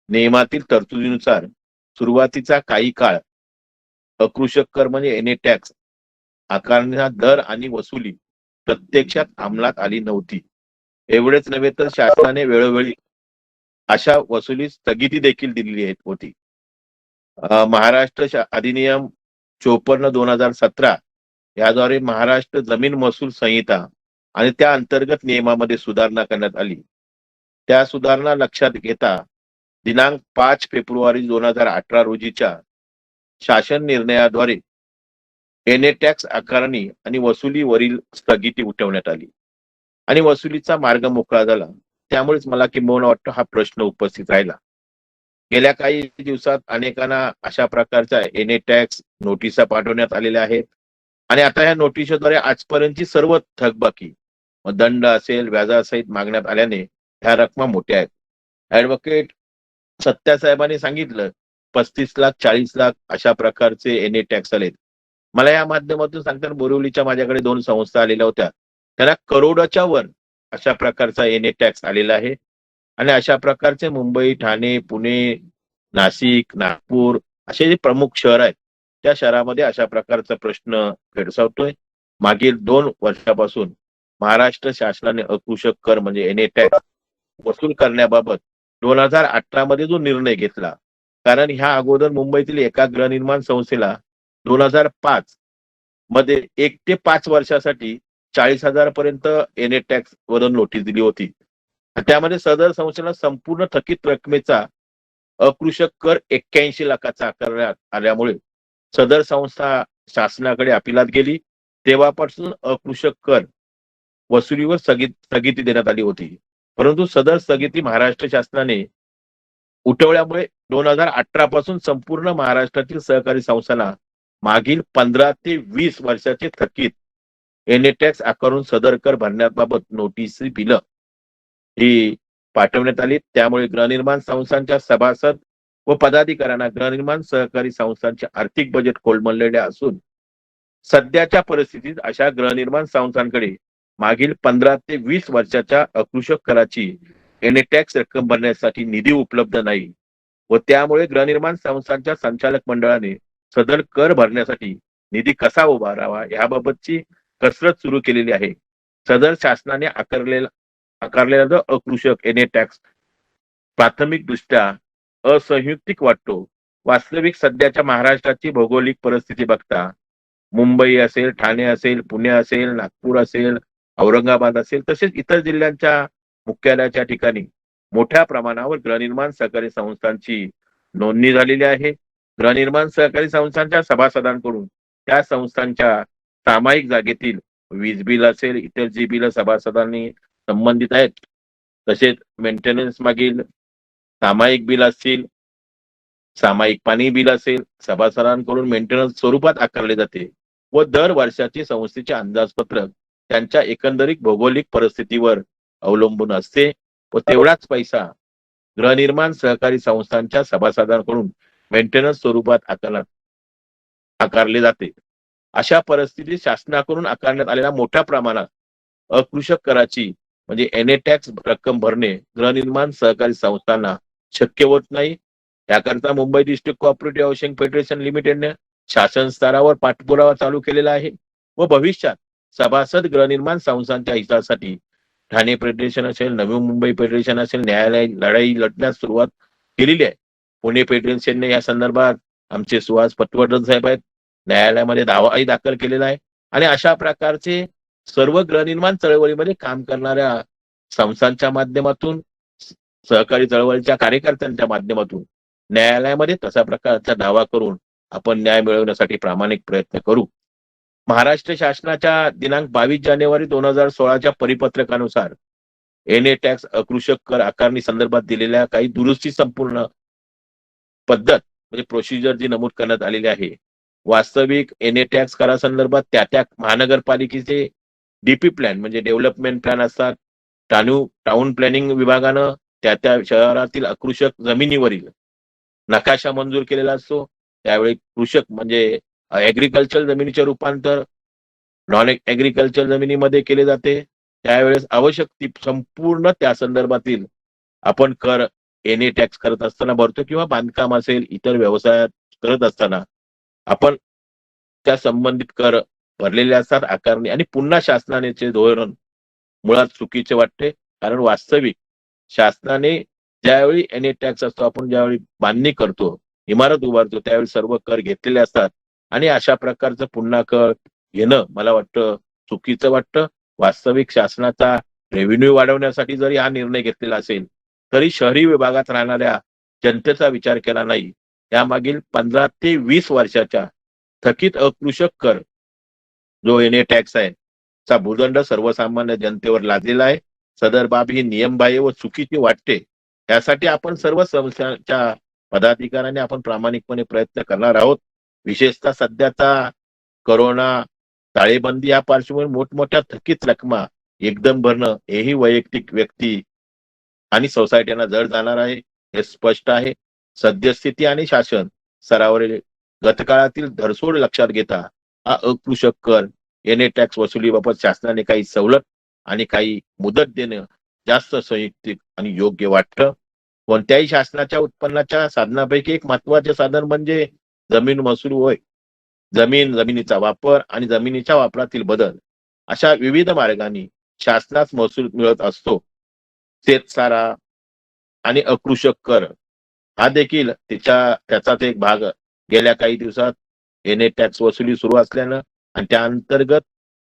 नियमातील तरतुदीनुसार सुरुवातीचा काही काळ अकृषक कर म्हणजे NA टॅक्स आकारण्याचा दर आणि वसुली प्रत्यक्षात अंमलात आली नव्हती. एवढेच नव्हे तर शासनाने वेळोवेळी अशा वसुली स्थगिती देखील दिलेली होती. महाराष्ट्र अधिनियम 54/2017 याद्वारे महाराष्ट्र जमीन महसूल संहिता आणि त्या अंतर्गत नियमामध्ये सुधारणा करण्यात आली. त्या सुधारणा लक्षात घेता दिनांक 5 फेब्रुवारी 2018 रोजीच्या शासन निर्णयाद्वारे NA टॅक्स आकारणी आणि वसुलीवरील स्थगिती उठवण्यात आली आणि वसुलीचा मार्ग मोकळा झाला. त्यामुळेच मला किंबहुना वाटतं हा प्रश्न उपस्थित राहिला. गेल्या काही दिवसात अनेकांना अशा प्रकारच्या NA टॅक्स नोटिसा पाठवण्यात आलेल्या आहेत आणि आता ह्या नोटिशीद्वारे आजपर्यंतची सर्व थकबाकी, दंड असेल, व्याजासहित मागण्यात आल्याने ह्या रकमा मोठ्या आहेत. ऍडव्होकेट सत्यासाहेबांनी सांगितलं 35 लाख 40 लाख अशा प्रकारचे NA टॅक्स आलेत. मला या माध्यमातून सांगताना बोरिवलीच्या माझ्याकडे 2 संस्था आलेल्या होत्या, त्यांना करोडाच्या वर अशा प्रकारचा NA टॅक्स आलेला आहे. आणि अशा प्रकारचे मुंबई, ठाणे, पुणे, नाशिक, नागपूर असे जे प्रमुख शहर आहेत त्या शहरामध्ये अशा प्रकारचा प्रश्न भेडसावतोय. मागील 2 वर्षापासून महाराष्ट्र शासनाने अकृषक कर म्हणजे NA टॅक्स वसूल करण्याबाबत 2018 मध्ये जो निर्णय घेतला, कारण ह्या अगोदर मुंबईतील एका गृहनिर्माण संस्थेला 2005 मध्ये 1 ते 5 वर्षासाठी 40,000 पर्यंत NA टॅक्स वरून नोटीस दिली होती. त्यामध्ये सदर संस्थेला संपूर्ण थकीत रकमेचा अकृषक कर 81 लाखाचा आकारण्यात आल्यामुळे सदर संस्था शासनाकडे अपिलात गेली. तेव्हापासून अकृषक कर वसुलीवर स्थगिती देण्यात आली होती. परंतु सदर स्थगिती महाराष्ट्र शासनाने उठवल्यामुळे 2018 पासून संपूर्ण महाराष्ट्रातील सहकारी संस्थांना मागील 15 ते 20 वर्षाचे थकीत NA टॅक्स आकारून सदर कर भरण्याबाबत नोटीस बिलं ही पाठवण्यात आली. त्यामुळे गृहनिर्माण संस्थांच्या सभासद व पदाधिकाऱ्यांना गृहनिर्माण सहकारी संस्थांचे आर्थिक बजेट कोलमडलेले असून सध्याच्या परिस्थितीत अशा गृहनिर्माण संस्थांकडे मागील 15 ते 20 वर्षाच्या अकृषक कराची NA टॅक्स रक्कम भरण्यासाठी निधी उपलब्ध नाही व त्यामुळे गृहनिर्माण संस्थांच्या संचालक मंडळाने सदर कर भरण्यासाठी निधी कसा उभारावा याबाबतची कसरत सुरू केलेली आहे. सदर शासनाने आकारलेला जो अकृषक NA टॅक्स प्राथमिक दृष्ट्या असंयुक्तिक वाटतो. वास्तविक सध्याच्या महाराष्ट्राची भौगोलिक परिस्थिती बघता मुंबई असेल, ठाणे असेल, पुणे असेल, नागपूर असेल, औरंगाबाद असेल तसेच इतर जिल्ह्यांच्या मुख्यालयाच्या ठिकाणी मोठ्या प्रमाणावर गृहनिर्माण सहकारी संस्थांची नोंदणी झालेली आहे. गृहनिर्माण सहकारी संस्थांच्या सभासदांकडून त्या संस्थांच्या सामायिक जागेतील वीज बिल असेल, इतर जी बिल सभासदांनी संबंधित आहेत, तसेच मेंटेनन्स मागील सामायिक बिल असतील, सामायिक पाणी बिल असेल, सभासदांकडून मेंटेनन्स स्वरूपात आकारले जाते व दर वर्षाची संस्थेचे अंदाजपत्रक त्यांच्या एकंदरीत भौगोलिक परिस्थितीवर अवलंबून असते व तेवढाच पैसा गृहनिर्माण सहकारी संस्थांच्या सभासदांकडून मेंटेनन्स स्वरूपात आकारले जाते. अशा परिस्थितीत शासनाकडून आकारण्यात आलेल्या मोठ्या प्रमाणात अकृषक कराची म्हणजे एनए टॅक्स रक्कम भरणे गृहनिर्माण सहकारी संस्थांना शक्य होत नाही. याकरता Mumbai district cooperative housing federation लिमिटेडने शासन स्तरावर पाठपुरावा चालू केलेला आहे व भविष्यात सभासद गृहनिर्माण संस्थांच्या हितासाठी ठाणे फेडरेशन असेल, नवी मुंबई फेडरेशन असेल, न्यायालय लढाई लढण्यास सुरुवात केलेली आहे. पुणे फेडरेशनने या संदर्भात आमचे सुहास पटवर्धन साहेब आहेत, न्यायालयामध्ये दावाही दाखल केलेला आहे. आणि अशा प्रकारचे सर्व गृहनिर्माण चळवळीमध्ये काम करणाऱ्या संस्थांच्या माध्यमातून, सहकारी चळवळीच्या कार्यकर्त्यांच्या माध्यमातून न्यायालयामध्ये तसा प्रकारचा दावा करून आपण न्याय मिळवण्यासाठी प्रामाणिक प्रयत्न करू. महाराष्ट्र शासनाच्या दिनांक 22 जानेवारी 2016च्या परिपत्रकानुसार एनए टॅक्स अकृषक कर आकारणी संदर्भात दिलेल्या काही दुरुस्ती संपूर्ण पद्धत म्हणजे प्रोसिजर जी नमूद करण्यात आलेली आहे. वास्तविक एनए टॅक्स करासंदर्भात त्या महानगरपालिकेचे डीपी प्लॅन म्हणजे डेव्हलपमेंट प्लॅन असतात. टाउन प्लॅनिंग विभागानं त्या शहरातील अकृषक जमिनीवरील नकाशा मंजूर केलेला असतो. त्यावेळी कृषक म्हणजे ऍग्रिकल्चर जमिनीचे रूपांतर नॉन ऍग्रिकल्चर जमिनीमध्ये केले जाते. त्यावेळेस आवश्यक ती संपूर्ण त्या संदर्भातील आपण कर एनए टॅक्स करत असताना भरतो किंवा बांधकाम असेल इतर व्यवसायात करत असताना आपण त्या संबंधित कर भरलेले असतात. आकारणी आणि पुन्हा शासनाचे धोरण मुळात चुकीचे वाटते. कारण वास्तविक शासनाने ज्यावेळी एनए टॅक्स असतो, आपण ज्यावेळी बांधणी करतो, इमारत उभारतो, त्यावेळी सर्व कर घेतलेले असतात आणि अशा प्रकारचं पुन्हा कर घेणं मला वाटतं चुकीचं वाटतं. वास्तविक शासनाचा रेव्हेन्यू वाढवण्यासाठी जरी हा निर्णय घेतलेला असेल तरी शहरी विभागात राहणाऱ्या जनतेचा विचार केला नाही. यामागील 15 ते 20 वर्षाच्या थकीत अकृषक कर जो एनए टॅक्स आहे चा भूदंड सर्वसामान्य जनतेवर लादलेला आहे. सदर बाब ही नियमबाह्य व चुकीची वाटते. यासाठी आपण सर्व संस्थांच्या पदाधिकाऱ्यांनी आपण प्रामाणिकपणे प्रयत्न करणार आहोत. विशेषतः सध्याचा कोरोना टाळेबंदी या पार्श्वभूमीवर मोठमोठ्या थकीत रकमा एकदम भरणं हेही वैयक्तिक व्यक्ती आणि सोसायट्यांना जड जाणार आहे हे स्पष्ट आहे. सद्यस्थिती आणि शासन स्तरावरील गतकाळातील धरसोड लक्षात घेता हा अकृषक कर एनए टॅक्स वसुलीबाबत शासनाने काही सवलत आणि काही मुदत देणं जास्त संयुक्तिक आणि योग्य वाटतं. कोणत्याही शासनाच्या उत्पन्नाच्या साधनापैकी एक महत्वाचे साधन म्हणजे जमीन महसूल होय. जमिनीचा वापर आणि जमिनीच्या वापरातील बदल अशा विविध मार्गांनी शासनास महसूल मिळत असतो. शेतसारा आणि अकृषक कर हा देखील त्याचाच एक भाग. गेल्या काही दिवसात एनए टॅक्स वसुली सुरू असल्यानं आणि त्या अंतर्गत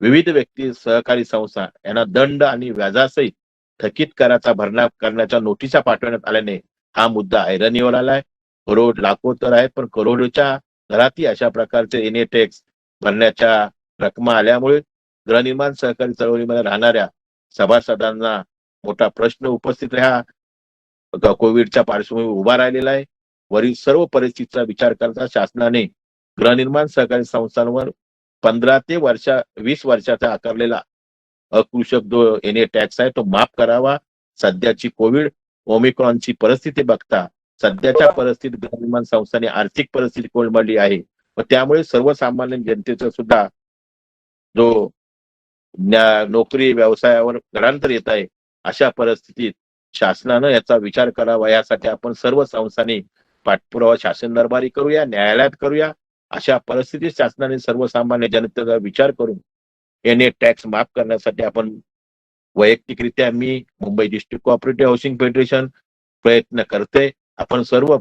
विविध व्यक्ती सहकारी संस्था यांना दंड आणि व्याजासहित थकीत कराचा भरणा करण्याच्या नोटिसा पाठवण्यात आल्याने हा मुद्दा ऐरणीवर आलाय. लाखो तर आहेत पण करोडच्या घरातही अशा प्रकारचे एनए टॅक्स भरण्याच्या रकमा आल्यामुळे गृहनिर्माण सहकारी चळवळीमध्ये राहणाऱ्या सभासदांना मोठा प्रश्न उपस्थित कोविडच्या पार्श्वभूमीवर उभा राहिलेला आहे. वरील सर्व परिस्थितीचा विचार करता शासनाने गृहनिर्माण सहकारी संस्थांवर 15 ते 20 वर्षाचा आकारलेला अकृषक जो एनए टॅक्स आहे तो माफ करावा. सध्याची कोविड ओमिक्रॉनची परिस्थिती बघता सध्याच्या परिस्थितीत गृहनिर्माण संस्थांनी आर्थिक परिस्थिती कोलमडली आहे व त्यामुळे सर्वसामान्य जनतेचा सुद्धा जो नोकरी व्यवसायावर घरांतर येत आहे अशा परिस्थितीत शासनानं याचा विचार करावा. यासाठी आपण सर्व संस्थांनी पाठपुरावा शासन दरबारी करूया, न्यायालयात करूया. अशा परिस्थितीत शासनाने सर्वसामान्य जनतेचा विचार करून एनए टॅक्स माफ करण्यासाठी आपण वैयक्तिकरित्या मी Mumbai district cooperative housing federation प्रयत्न करते. आपण सर्व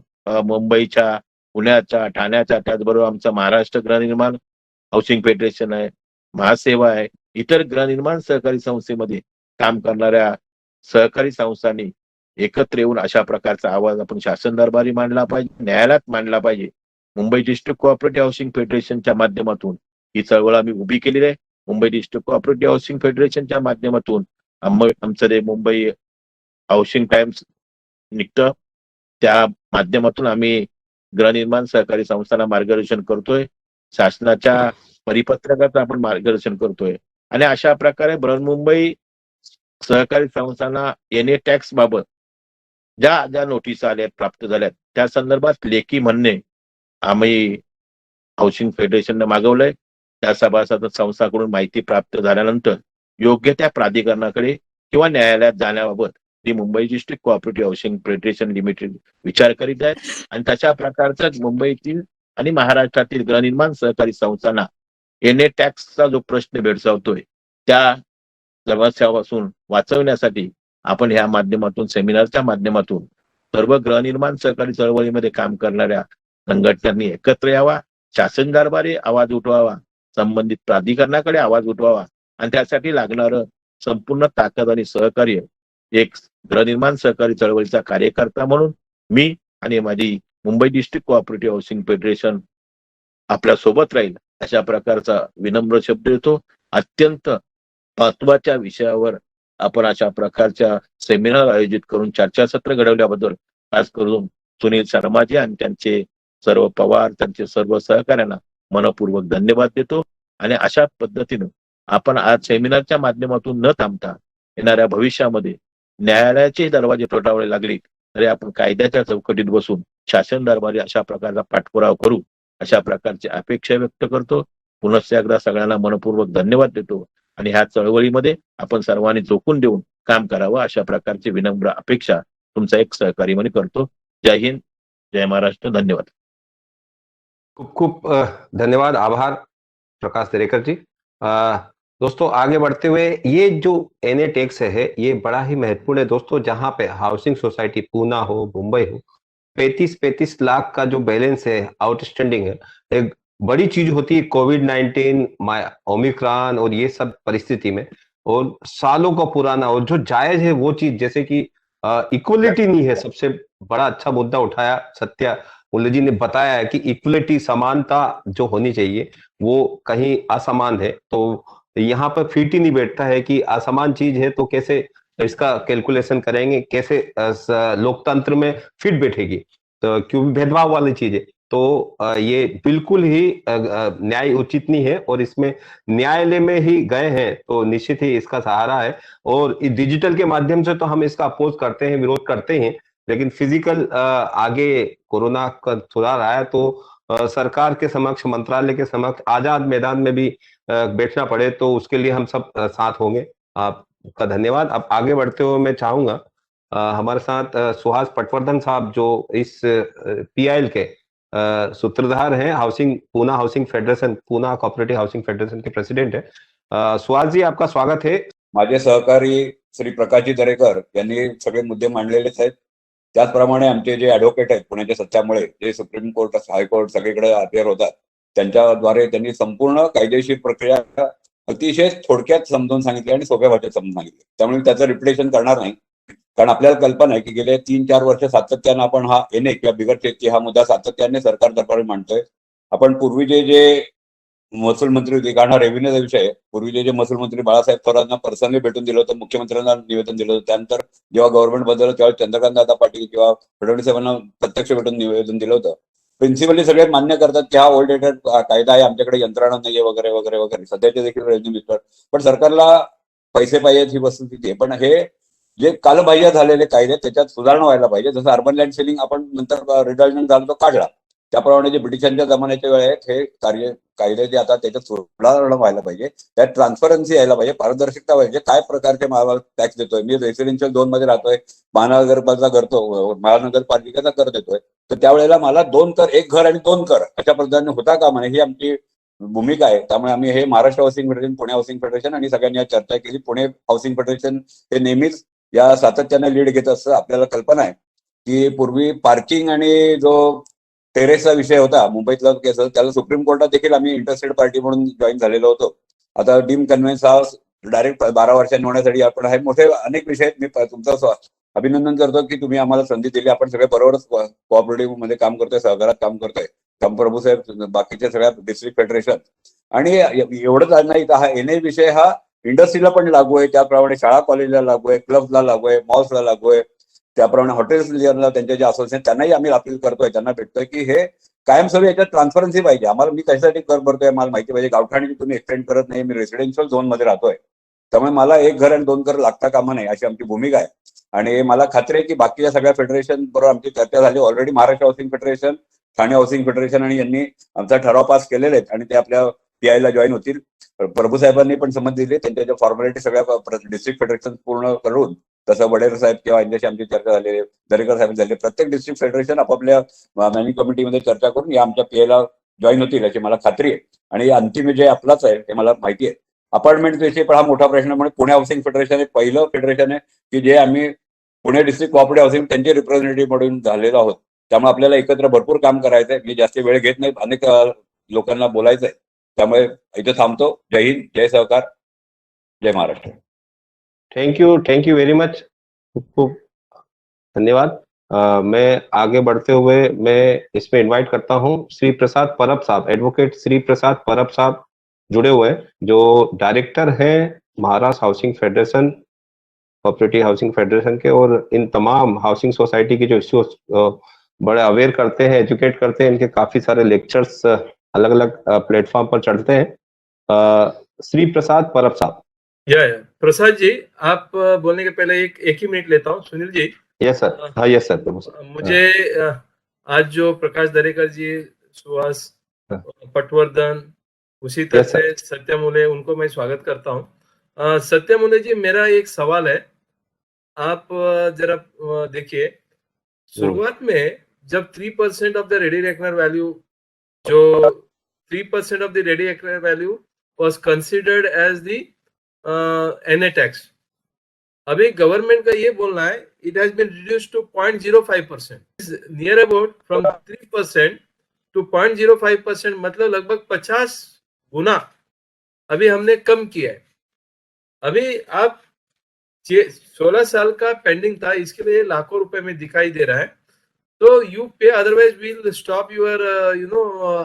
मुंबईच्या, पुण्याच्या, ठाण्याच्या, त्याचबरोबर आमचं महाराष्ट्र गृहनिर्माण हाऊसिंग फेडरेशन आहे, महासेवा आहे, इतर गृहनिर्माण सहकारी संस्थेमध्ये काम करणाऱ्या सहकारी संस्थांनी एकत्र येऊन अशा प्रकारचा आवाज आपण शासन दरबारी मांडला पाहिजे, न्यायालयात मांडला पाहिजे. मुंबई डिस्ट्रिक्ट कोऑपरेटिव्ह हाऊसिंग फेडरेशनच्या माध्यमातून ही चळवळ आम्ही उभी केलेली आहे. मुंबई डिस्ट्रिक्ट कोऑपरेटिव्ह हाऊसिंग फेडरेशनच्या माध्यमातून आमचं जे मुंबई हाऊसिंग टाइम्स निघतं त्या माध्यमातून आम्ही गृहनिर्माण सहकारी संस्थांना मार्गदर्शन करतोय. शासनाच्या परिपत्रकाचं आपण मार्गदर्शन करतोय आणि अशा प्रकारे बृहन्मुंबई सहकारी संस्थांना एनए टॅक्स बाबत ज्या ज्या नोटीस आल्या प्राप्त झाल्यात त्या संदर्भात लेखी म्हणणे आम्ही हाऊसिंग फेडरेशनने मागवलंय. त्या सभासद संस्थांकडून माहिती प्राप्त झाल्यानंतर योग्य त्या प्राधिकरणाकडे किंवा न्यायालयात जाण्याबाबत ती Mumbai district cooperative housing federation limited विचार करीत आहेत. आणि तशा प्रकारचाच मुंबईतील आणि महाराष्ट्रातील गृहनिर्माण सहकारी संस्थांना एनए टॅक्सचा जो प्रश्न भेडसावतोय त्या समस्यापासून वाचवण्यासाठी आपण ह्या माध्यमातून सेमिनारच्या माध्यमातून सर्व गृहनिर्माण सहकारी चळवळीमध्ये काम करणाऱ्या संघटनांनी एकत्र यावा, शासन दरबारी आवाज उठवावा, संबंधित प्राधिकरणाकडे आवाज उठवावा आणि त्यासाठी लागणारं संपूर्ण ताकद आणि सहकार्य एक गृहनिर्माण सहकारी चळवळीचा कार्यकर्ता म्हणून मी आणि माझी Mumbai district cooperative housing federation आपल्या सोबत राहील अशा प्रकारचा विनम्र शब्द देतो. अत्यंत महत्वाच्या विषयावर आपण अशा प्रकारच्या सेमिनार आयोजित करून चर्चासत्र घडवल्याबद्दल खास करून सुनील शर्माजी आणि त्यांचे सर्व पवार त्यांचे सर्व सहकाऱ्यांना मनपूर्वक धन्यवाद देतो. आणि अशा पद्धतीनं आपण आज सेमिनारच्या माध्यमातून न थांबता येणाऱ्या भविष्यामध्ये न्यायालयाचे दरवाजे ठोठावावे लागले तरी आपण कायद्याच्या चौकटीत बसून शासन दरबारी अशा प्रकारचा पाठपुरावा करू अशा प्रकारची अपेक्षा व्यक्त करतो. पुनश्च एकदा सगळ्यांना मनपूर्वक धन्यवाद देतो आणि ह्या चळवळीमध्ये आपण सर्वांनी झोकून देऊन काम करावं अशा प्रकारची विनम्र अपेक्षा तुमचा एक सहकारी म्हणून करतो. जय हिंद, जय महाराष्ट्र. धन्यवाद. खूब खूब धन्यवाद, आभार प्रकाश दरेकर जी। दोस्तों आगे बढ़ते हुए ये जो एनए टैक्स है ये बड़ा ही महत्वपूर्ण है दोस्तों। जहां पे हाउसिंग सोसाइटी पूना हो, मुंबई हो, 35 लाख का जो बैलेंस है आउटस्टैंडिंग है, एक बड़ी चीज होती है कोविड-19, ओमिक्रॉन और ये सब परिस्थिति में, और सालों का पुराना और जो जायज है वो चीज, जैसे कि इक्वलिटी नहीं है। सबसे बड़ा अच्छा मुद्दा उठाया सत्या मुल्ला जी ने, बताया है कि इक्वलिटी, समानता जो होनी चाहिए वो कहीं असमान है। तो यहाँ पर फिट ही नहीं बैठता है कि असमान चीज है तो कैसे इसका कैलकुलेशन करेंगे, कैसे लोकतंत्र में फिट बैठेगी, तो क्योंकि भेदभाव वाली चीज है। तो ये बिल्कुल ही न्याय उचित नहीं है, और इसमें न्यायालय में ही गए हैं तो निश्चित ही इसका सहारा है। और डिजिटल के माध्यम से तो हम इसका अपोज करते हैं, विरोध करते हैं, लेकिन फिजिकल आगे कोरोना का सुधार आया तो सरकार के समक्ष, मंत्रालय के समक्ष आजाद मैदान में भी बैठना पड़े तो उसके लिए हम सब साथ होंगे। आपका धन्यवाद। अब आगे बढ़ते हुए मैं चाहूंगा हमारे साथ सुहास पटवर्धन साहब, जो इस पीआईएल के सूत्रधार हैं, Poona housing federation, Poona cooperative housing federation के प्रेसिडेंट है। सुहास जी, आपका स्वागत है। माझे सहकारी श्री प्रकाशजी दरेकर यांनी सगळे मुद्दे मांडलेलेच आहेत। त्याचप्रमाणे आमचे जे ऍडव्होकेट आहेत पुण्याच्या सत्यामुळे, जे सुप्रीम कोर्ट, हायकोर्ट सगळीकडे अपेअर होतात, त्यांच्याद्वारे त्यांनी संपूर्ण कायदेशीर प्रक्रिया अतिशय थोडक्यात समजून सांगितली आणि सोप्या भाषेत समजून सांगितली। त्यामुळे त्याचं रिपिटेशन करणार नाही, कारण आपल्याला कल्पना आहे की गेले 3-4 वर्ष सातत्यानं आपण हा एनए किंवा बिगर टॅक्सची हा मुद्दा सातत्याने सरकार दरबारी मांडतोय। आपण पूर्वीचे जे महसूल मंत्री होते, कारण हा रेव्हेन्यूचा विषय आहे, पूर्वीचे जे महसूल मंत्री बाळासाहेब थोरांना पर्सनली भेटून दिलं होतं, मुख्यमंत्र्यांना निवेदन दिलं होतं। त्यानंतर जेव्हा गव्हर्नमेंट बदललं तेव्हा चंद्रकांत दादा पाटील किंवा फडणवीस साहेबांना प्रत्यक्ष भेटून निवेदन दिलं होतं। प्रिन्सिपली सगळे मान्य करतात की हा ओल्ड डेटेड कायदा आहे, आमच्याकडे यंत्रणा नाहीये वगैरे वगैरे वगैरे। सध्याचे देखील रेव्हेन्यू मिनिस्टर, पण सरकारला पैसे पाहिजेत ही वस्तुस्थिती आहे। पण हे जे कालबाह्य झालेले कायदे त्याच्यात सुधारणा व्हायला पाहिजे। जसं अर्बन लँड सेलिंग आपण नंतर रिडल्जंट झालं तो काढला, त्याप्रमाणे जे ब्रिटिशांच्या जमान्याच्या वेळेत हे कायदे जे आता त्याच्यात सुधारणा व्हायला पाहिजे, त्यात ट्रान्सपरन्सी यायला पाहिजे, पारदर्शकता पाहिजे। काय प्रकारचे टॅक्स देतोय मी, रेसिडेन्शियल झोन मध्ये राहतोय, महानगरपालिकेचा कर देतोय, तर त्यावेळेला मला 2 कर, 1 घर आणि 2 कर अशा पद्धतीने होता का म्हणे, ही आमची भूमिका आहे। त्यामुळे आम्ही हे Maharashtra housing federation, Pune housing federation आणि सगळ्यांनी चर्चा केली। पुणे हाऊसिंग फेडरेशन हे नेहमीच या सातत्याने लीड घेत असतं। आपल्याला कल्पना आहे की पूर्वी पार्किंग आणि जो टेरेसचा विषय होता मुंबईतला केस, त्याला सुप्रीम कोर्टात देखील आम्ही इंटरेस्टेड पार्टी म्हणून जॉईन झालेलो होतो। आता डीम कन्व्हेन्स हा डायरेक्ट 12 वर्षांनी होण्यासाठी आपण हे मोठे अनेक विषय आहेत। मी तुमचं अभिनंदन करतो की तुम्ही आम्हाला संधी दिली। आपण सगळे बरोबरच कोऑपरेटिव्ह मध्ये काम करतोय, सहकारात काम करतोय, प्रभू साहेब, बाकीच्या सगळ्या डिस्ट्रिक्ट फेडरेशन। आणि एवढंच नाही तर हा एनए विषय हा इंडस्ट्रीला पण लागू आहे, त्याप्रमाणे शाळा कॉलेजला लागू आहे, क्लबला लागू आहे, मॉल्सला लागू आहे, त्याप्रमाणे हॉटेल्सला त्यांचे जे असोसिएशन त्यांनाही आम्ही अपील करतोय, त्यांना भेटतोय की हे कायमस्वरूपी याच्यात ट्रान्सपरन्सी पाहिजे। आम्हाला, मी त्याच्यासाठी कर भरतोय, मला माहिती पाहिजे, गावठाणी तुम्ही एक्सटेंड करत नाही, मी रेसिडेन्शियल झोन मध्ये राहतोय, त्यामुळे मला एक घर आणि 2 घर लागता कामा नये अशी आमची भूमिका आहे. आणि मला खात्री आहे की बाकीच्या सगळ्या फेडरेशन बरोबर आमची चर्चा झाली. Already Maharashtra housing federation, Thane housing federation आणि यांनी आमचा ठराव पास केलेले आहेत आणि ते आपल्या PI ला जॉईन होतील. प्रभू साहेबांनी पण संमती दिली. त्यांच्या फॉर्मॅलिटी सगळ्या डिस्ट्रिक्ट फेडरेशन पूर्ण करून, तसं वडेर साहेब किंवा यांच्याशी आमची चर्चा झाली, दरेकर साहेब झाले, प्रत्येक डिस्ट्रिक्ट फेडरेशन आपापल्या मॅनेजिंग कमिटीमध्ये चर्चा करून या आमच्या PI ला जॉईन होतील याची मला खात्री आहे. आणि अंतिम जे आपलाच आहे ते मला माहिती आहे. अपार्टमेंट विषयी पण हा मोठा प्रश्न. म्हणजे पुणे हाऊसिंग फेडरेशन हे पहिलं फेडरेशन आहे की जे आम्ही पुणे डिस्ट्रिक्ट कोऑपरेटिव्ह हाऊसिंग त्यांचे रिप्रेझेंटेटिव्ह म्हणून झालेलो आहोत. त्यामुळे आपल्याला एकत्र भरपूर काम करायचंय. मी जास्त वेळ घेत नाही, अनेक लोकांना बोलायचंय. त्यामुळे इथे थांबतो. जय हिंद, जय सहकार, जय Maharashtra. Thank you very much, खूब धन्यवाद। मैं आगे बढ़ते हुए मैं इसमें इनवाइट करता हूं श्री प्रसाद परब साहब, एडवोकेट श्री प्रसाद परब साहब जुड़े हुए हैं, जो डायरेक्टर हैं Maharashtra housing federation, cooperative housing federation के, और इन तमाम हाउसिंग सोसाइटी की जो इश्यूज बड़े अवेयर करते हैं, एजुकेट करते हैं। इनके काफी सारे लेक्चर्स अलग अलग प्लेटफॉर्म पर चढ़ते हैं। श्री प्रसाद परब साहब। या प्रसाद जी, आप बोलने के पहले एक ही मिनट लेता हूँ। सुनील जी। Yes sir. हाँ यस सर। मुझे आज जो प्रकाश दरेकर जी, सुहास पटवर्धन, उसी तरह से सत्यमुले, उनको मैं स्वागत करता हूँ। सत्यमुले जी, मेरा एक सवाल है, आप जरा देखिए, शुरुआत में जब 3% of the ready reckoner value, जो 3% of the ready reckoner value was considered as the NA tax, अभी गवर्नमेंट का ये बोलना है it has been reduced to 0.05%, near about from 3% to 0.05%, मतलब लगभग 50 गुना अभी हमने कम किया है। अभी आप 16 साल का पेंडिंग था, इसके लिए लाखों रुपए में दिखाई दे रहा है। तो यू पे, अदरवाइज वील स्टॉप योर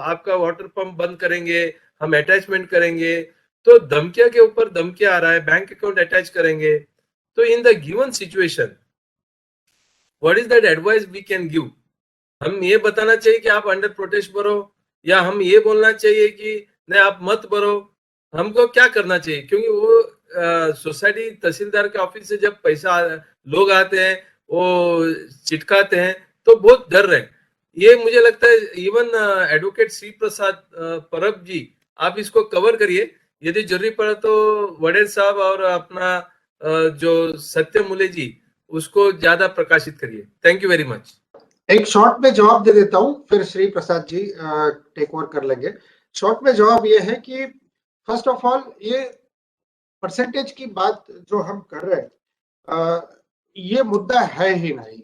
आपका वाटर पंप बंद करेंगे, हम अटैचमेंट करेंगे। तो धमकिया के ऊपर धमकिया आ रहा है, बैंक अकाउंट अटैच करेंगे। तो in the given situation what is that advice we can give? हम ये बताना चाहिए कि आप अंडर प्रोटेस्ट भरो, या हम ये बोलना चाहिए कि नहीं आप मत भरो? हमको क्या करना चाहिए? क्योंकि वो सोसाइटी तहसीलदार के ऑफिस से जब पैसा लोग आते हैं, वो चिटकाते हैं, तो बहुत डर रहे हैं। ये मुझे लगता है इवन एडवोकेट श्री प्रसाद परब जी, आप इसको कवर करिए। यदि जरूरी पड़ा तो वडेर साहब और अपना जो सत्यमुले जी, उसको ज्यादा प्रकाशित करिए। Thank you very much. एक शॉर्ट में जवाब दे देता हूं, फिर श्री प्रसाद जी टेक ओवर कर लेंगे। शॉर्ट में जवाब ये है कि फर्स्ट ऑफ ऑल, ये परसेंटेज की बात जो हम कर रहे हैं, ये मुद्दा है ही नहीं।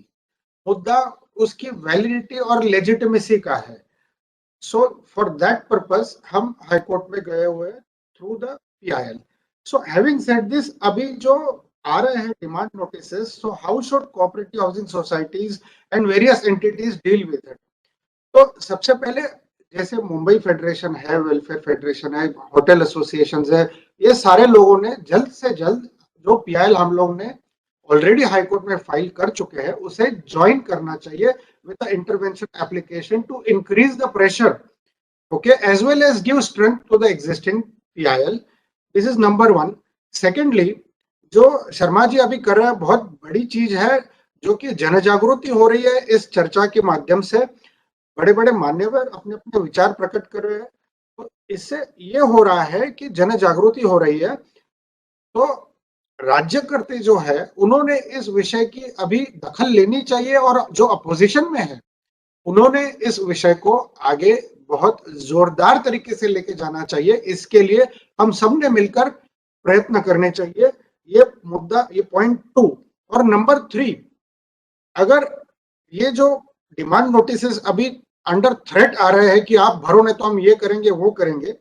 मुद्दा उसकी वैलिडिटी और लेजिटिमेसी का है। सो फॉर दैट पर्पस हम हाई कोर्ट में गए हुए through the PIL। So having said this, अभी जो आ रहे हैं demand notices, so how should cooperative housing societies and various entities deal with it? तो सबसे पहले, जैसे मुंबई फेडरेशन है, वेलफेयर फेडरेशन है, होटल एसोसिएशन है, ये सारे लोगों ने जल्द से जल्द जो PIL हम लोग ने ऑलरेडी हाई कोर्ट में फाइल कर चुके हैं, उसे ज्वाइन करना चाहिए with the intervention application to increase the pressure, okay, as well as give strength to the existing PIL. This is number one. Secondly, जो शर्मा जी अभी कर रहे हैं, बहुत बड़ी चीज है, जो कि जन जागृति हो रही है। इस चर्चा के माध्यम से बड़े बड़े मान्यवर अपने अपने विचार प्रकट कर रहे हैं। तो इससे ये हो रहा है कि जन जागृति हो रही है। तो राज्यकर्ता जो है, उन्होंने इस विषय की अभी दखल लेनी चाहिए, और जो अपोजिशन में है उन्होंने इस विषय को आगे बहुत जोरदार तरीके से लेके जाना चाहिए। इसके लिए हम सब ने मिलकर प्रयत्न करने चाहिए। ये मुद्दा, ये पॉइंट 2। और नंबर 3, अगर ये जो डिमांड नोटिसेस अभी अंडर थ्रेट आ रहे हैं कि आप भरो नहीं तो हम ये करेंगे वो करेंगे,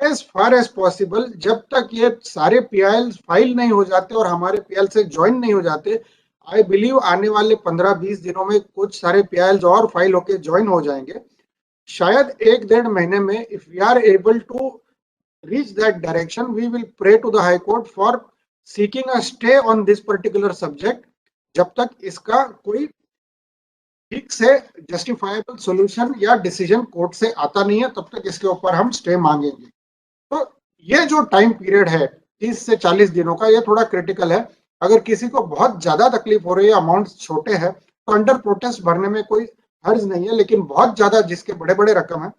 एज फार एज पॉसिबल, जब तक ये सारे PIL फाइल नहीं हो जाते और हमारे PIL से ज्वाइन नहीं हो जाते, आई बिलीव आने वाले 15-20 दिनों में कुछ सारे PILs और फाइल होके ज्वाइन हो जाएंगे। शायद 1-1.5 महीने में, if we are able to reach that direction, we will pray to the high court for seeking a stay on this particular subject. जब तक इसका कोई ठीक से जस्टिफाइबल सॉल्यूशन या डिसीजन कोर्ट से आता नहीं है, तब तक इसके ऊपर हम स्टे मांगेंगे। तो ये जो टाइम पीरियड है, 30 से 40 दिनों का, ये थोड़ा क्रिटिकल है। अगर किसी को बहुत ज्यादा तकलीफ हो रही है, अमाउंट छोटे हैं, तो अंडर प्रोटेस्ट भरने में कोई हर्ज नहीं है। लेकिन बहुत ज्यादा जिसके बड़े बड़े रकम है,